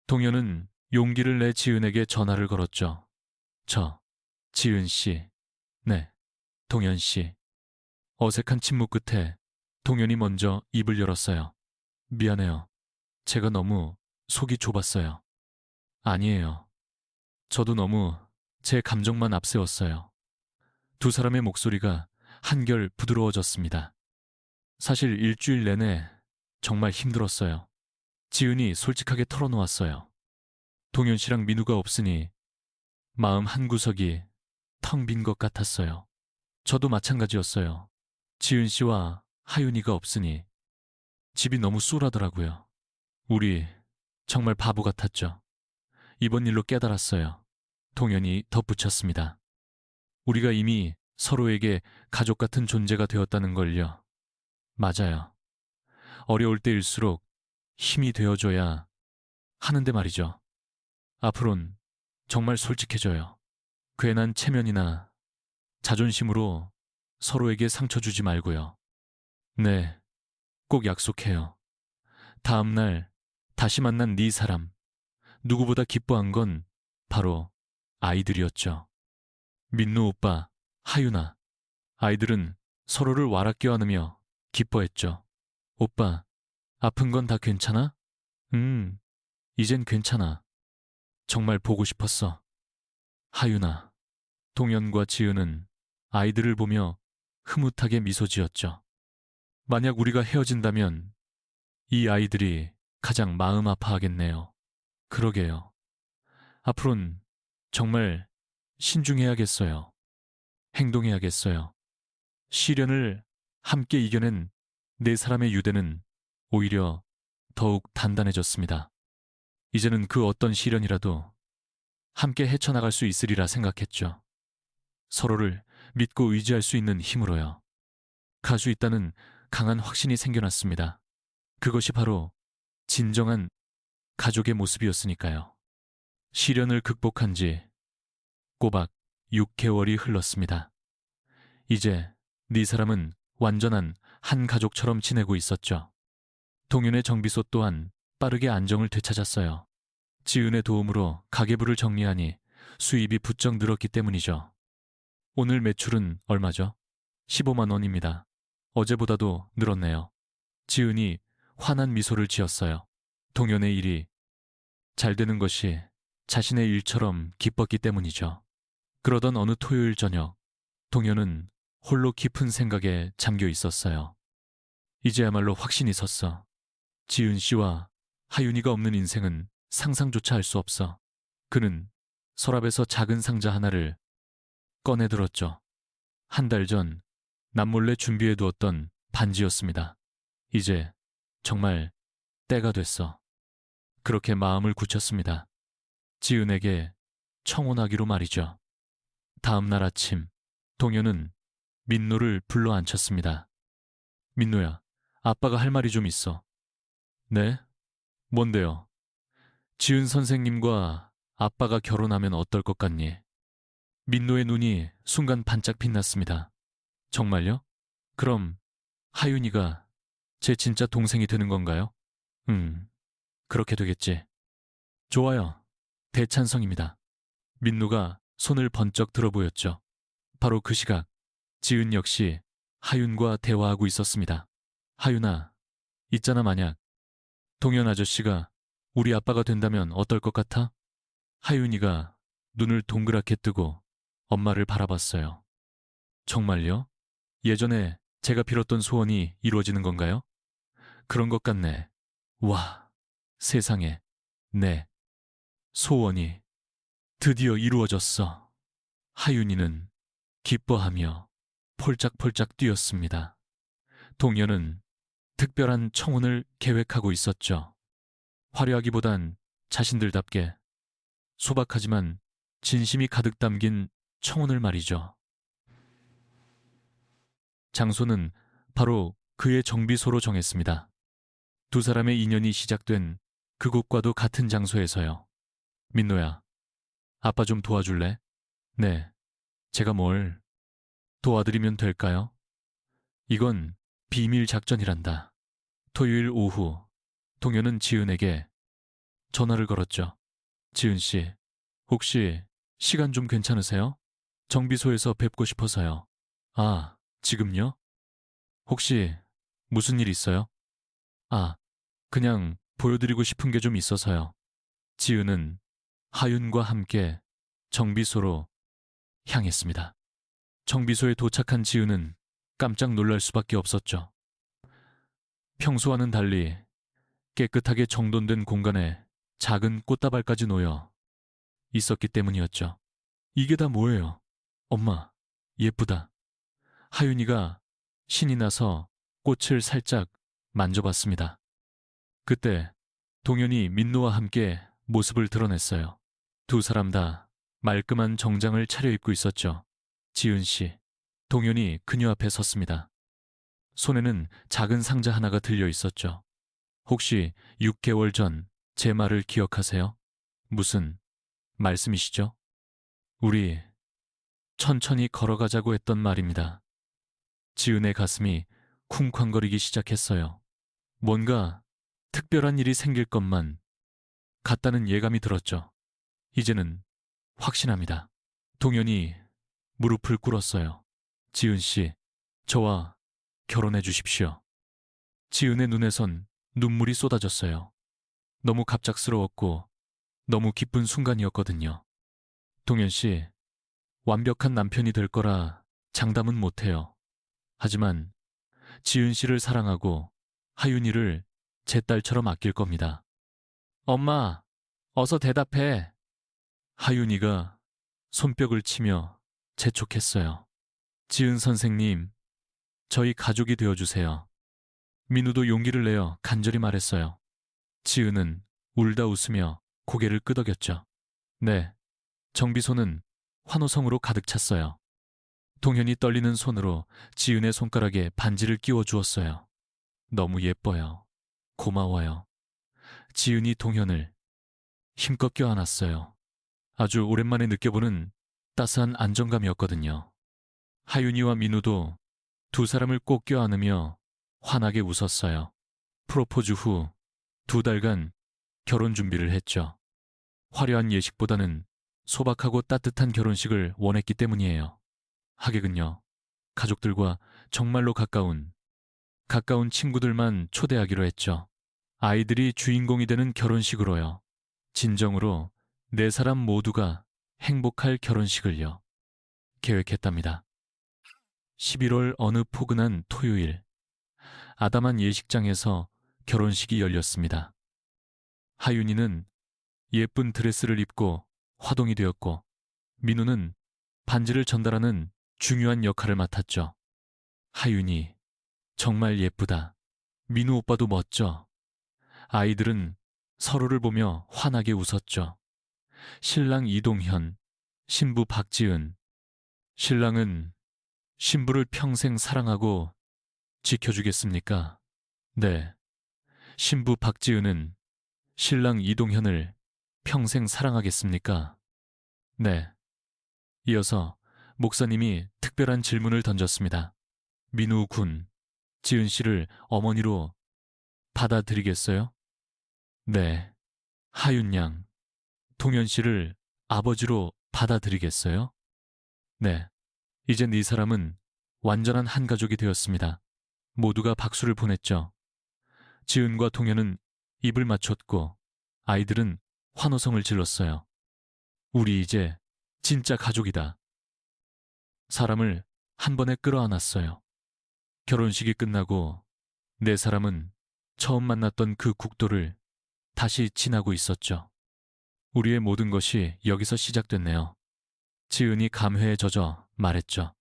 동현은 용기를 내 지은에게 전화를 걸었죠. 지은 씨. 네, 동현 씨. 어색한 침묵 끝에 동현이 먼저 입을 열었어요. 미안해요. 제가 너무 속이 좁았어요. 아니에요. 저도 너무 제 감정만 앞세웠어요. 두 사람의 목소리가 한결 부드러워졌습니다. 사실 일주일 내내 정말 힘들었어요. 지은이 솔직하게 털어놓았어요. 동현 씨랑 민우가 없으니 마음 한구석이 텅 빈 것 같았어요. 저도 마찬가지였어요. 지은 씨와 하윤이가 없으니 집이 너무 쏠하더라고요. 우리 정말 바보 같았죠. 이번 일로 깨달았어요. 동현이 덧붙였습니다. 우리가 이미 서로에게 가족 같은 존재가 되었다는 걸요. 맞아요. 어려울 때일수록 힘이 되어줘야 하는데 말이죠. 앞으론 정말 솔직해져요. 괜한 체면이나 자존심으로 서로에게 상처 주지 말고요. 네, 꼭 약속해요. 다음 날 다시 만난 네 사람, 누구보다 기뻐한 건 바로 아이들이었죠. 민누 오빠, 하윤아. 아이들은 서로를 와락겨 안으며 기뻐했죠. 오빠, 아픈 건 다 괜찮아? 이젠 괜찮아. 정말 보고 싶었어. 하윤아. 동현과 지은은 아이들을 보며 흐뭇하게 미소 지었죠. 만약 우리가 헤어진다면 이 아이들이 가장 마음 아파하겠네요. 그러게요. 앞으론 정말 신중해야겠어요. 행동해야겠어요. 시련을 함께 이겨낸 네 사람의 유대는 오히려 더욱 단단해졌습니다. 이제는 그 어떤 시련이라도 함께 헤쳐나갈 수 있으리라 생각했죠. 서로를 믿고 의지할 수 있는 힘으로요. 갈 수 있다는 강한 확신이 생겨났습니다. 그것이 바로 진정한 가족의 모습이었으니까요. 시련을 극복한 지 꼬박 6개월이 흘렀습니다. 이제 네 사람은 완전한 한 가족처럼 지내고 있었죠. 동윤의 정비소 또한 빠르게 안정을 되찾았어요. 지은의 도움으로 가계부를 정리하니 수입이 부쩍 늘었기 때문이죠. 오늘 매출은 얼마죠? 15만 원입니다. 어제보다도 늘었네요. 지은이 환한 미소를 지었어요. 동현의 일이 잘 되는 것이 자신의 일처럼 기뻤기 때문이죠. 그러던 어느 토요일 저녁, 동현은 홀로 깊은 생각에 잠겨 있었어요. 이제야말로 확신이 섰어. 지은 씨와 하윤이가 없는 인생은 상상조차 할 수 없어. 그는 서랍에서 작은 상자 하나를 꺼내들었죠. 한 달 전 남몰래 준비해두었던 반지였습니다. 이제 정말 때가 됐어. 그렇게 마음을 굳혔습니다. 지은에게 청혼하기로 말이죠. 다음 날 아침, 동현은 민노를 불러 앉혔습니다. 민노야, 아빠가 할 말이 좀 있어. 네? 뭔데요? 지은 선생님과 아빠가 결혼하면 어떨 것 같니? 민노의 눈이 순간 반짝 빛났습니다. 정말요? 그럼 하윤이가 제 진짜 동생이 되는 건가요? 그렇게 되겠지. 좋아요. 대찬성입니다. 민노가 손을 번쩍 들어 보였죠. 바로 그 시각, 지은 역시 하윤과 대화하고 있었습니다. 하윤아, 있잖아 만약 동현 아저씨가 우리 아빠가 된다면 어떨 것 같아? 하윤이가 눈을 동그랗게 뜨고 엄마를 바라봤어요. 정말요? 예전에 제가 빌었던 소원이 이루어지는 건가요? 그런 것 같네. 와, 세상에. 네, 소원이 드디어 이루어졌어. 하윤이는 기뻐하며 폴짝폴짝 뛰었습니다. 동현은 특별한 청혼을 계획하고 있었죠. 화려하기보단 자신들답게 소박하지만 진심이 가득 담긴 청혼을 말이죠. 장소는 바로 그의 정비소로 정했습니다. 두 사람의 인연이 시작된 그곳과도 같은 장소에서요. 민노야, 아빠 좀 도와줄래? 네, 제가 뭘 도와드리면 될까요? 이건 비밀 작전이란다. 토요일 오후, 동현은 지은에게 전화를 걸었죠. 지은 씨, 혹시 시간 좀 괜찮으세요? 정비소에서 뵙고 싶어서요. 아, 지금요? 혹시 무슨 일 있어요? 아, 그냥 보여드리고 싶은 게 좀 있어서요. 지은은 하윤과 함께 정비소로 향했습니다. 정비소에 도착한 지은은 깜짝 놀랄 수밖에 없었죠. 평소와는 달리 깨끗하게 정돈된 공간에 작은 꽃다발까지 놓여 있었기 때문이었죠. 이게 다 뭐예요? 엄마, 예쁘다. 하윤이가 신이 나서 꽃을 살짝 만져봤습니다. 그때 동현이 민노와 함께 모습을 드러냈어요. 두 사람 다 말끔한 정장을 차려입고 있었죠. 지은 씨, 동현이 그녀 앞에 섰습니다. 손에는 작은 상자 하나가 들려 있었죠. 혹시 6개월 전 제 말을 기억하세요? 무슨 말씀이시죠? 우리 천천히 걸어가자고 했던 말입니다. 지은의 가슴이 쿵쾅거리기 시작했어요. 뭔가 특별한 일이 생길 것만 같다는 예감이 들었죠. 이제는 확신합니다. 동현이 무릎을 꿇었어요. 지은 씨, 저와 결혼해 주십시오. 지은의 눈에선 눈물이 쏟아졌어요. 너무 갑작스러웠고 너무 기쁜 순간이었거든요. 동현 씨, 완벽한 남편이 될 거라 장담은 못해요. 하지만 지은 씨를 사랑하고 하윤이를 제 딸처럼 아낄 겁니다. 엄마, 어서 대답해. 하윤이가 손뼉을 치며 재촉했어요. 지은 선생님, 저희 가족이 되어주세요. 민우도 용기를 내어 간절히 말했어요. 지은은 울다 웃으며 고개를 끄덕였죠. 네, 정비소는 환호성으로 가득 찼어요. 동현이 떨리는 손으로 지은의 손가락에 반지를 끼워 주었어요. 너무 예뻐요. 고마워요. 지은이 동현을 힘껏 껴안았어요. 아주 오랜만에 느껴보는 따스한 안정감이었거든요. 하윤이와 민우도 두 사람을 꼭 껴안으며 환하게 웃었어요. 프로포즈 후 2달간 결혼 준비를 했죠. 화려한 예식보다는 소박하고 따뜻한 결혼식을 원했기 때문이에요. 하객은요, 가족들과 정말로 가까운 친구들만 초대하기로 했죠. 아이들이 주인공이 되는 결혼식으로요. 진정으로 네 사람 모두가 행복할 결혼식을요. 계획했답니다. 11월 어느 포근한 토요일, 아담한 예식장에서 결혼식이 열렸습니다. 하윤이는 예쁜 드레스를 입고 화동이 되었고, 민우는 반지를 전달하는 중요한 역할을 맡았죠. 하윤이, 정말 예쁘다. 민우 오빠도 멋져. 아이들은 서로를 보며 환하게 웃었죠. 신랑 이동현, 신부 박지은. 신랑은 신부를 평생 사랑하고 지켜주겠습니까? 네. 신부 박지은은 신랑 이동현을 평생 사랑하겠습니까? 네. 이어서 목사님이 특별한 질문을 던졌습니다. 민우 군, 지은 씨를 어머니로 받아들이겠어요? 네. 하윤 양, 동현 씨를 아버지로 받아들이겠어요? 네. 이젠 이 사람은 완전한 한 가족이 되었습니다. 모두가 박수를 보냈죠. 지은과 동현은 입을 맞췄고 아이들은 환호성을 질렀어요. 우리 이제 진짜 가족이다. 사람을 한 번에 끌어안았어요. 결혼식이 끝나고 네 사람은 처음 만났던 그 국도를 다시 지나고 있었죠. 우리의 모든 것이 여기서 시작됐네요. 지은이 감회에 젖어 말했죠.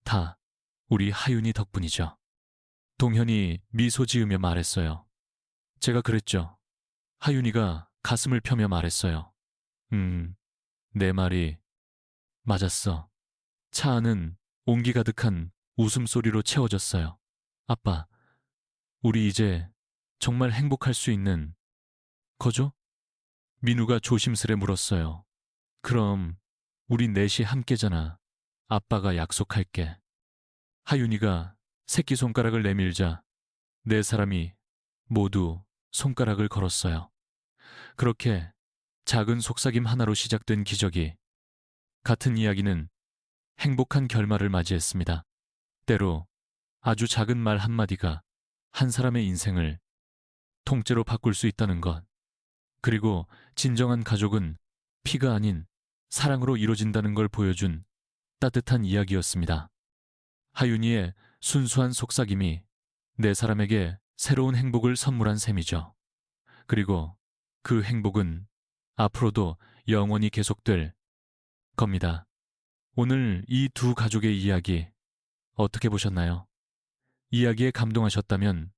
다 우리 하윤이 덕분이죠. 동현이 미소 지으며 말했어요. 제가 그랬죠. 하윤이가 가슴을 펴며 말했어요. 내 말이 맞았어. 차 안은 온기 가득한 웃음소리로 채워졌어요. 아빠, 우리 이제 정말 행복할 수 있는 거죠? 민우가 조심스레 물었어요. 그럼 우리 넷이 함께잖아. 아빠가 약속할게. 하윤이가 새끼손가락을 내밀자 네 사람이 모두 손가락을 걸었어요. 그렇게 작은 속삭임 하나로 시작된 기적이 같은 이야기는 행복한 결말을 맞이했습니다. 때로 아주 작은 말 한마디가 한 사람의 인생을 통째로 바꿀 수 있다는 것. 그리고 진정한 가족은 피가 아닌 사랑으로 이루어진다는 걸 보여준 따뜻한 이야기였습니다. 하윤이의 순수한 속삭임이 네 사람에게 새로운 행복을 선물한 셈이죠. 그리고 그 행복은 앞으로도 영원히 계속될 겁니다. 오늘 이 두 가족의 이야기 어떻게 보셨나요? 이야기에 감동하셨다면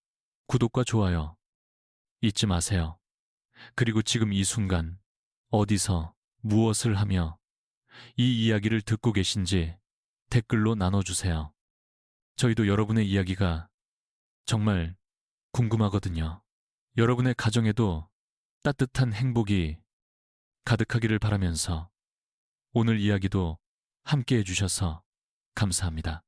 구독과 좋아요 잊지 마세요. 그리고 지금 이 순간 어디서 무엇을 하며 이 이야기를 듣고 계신지 댓글로 나눠주세요. 저희도 여러분의 이야기가 정말 궁금하거든요. 여러분의 가정에도 따뜻한 행복이 가득하기를 바라면서 오늘 이야기도 함께 해주셔서 감사합니다.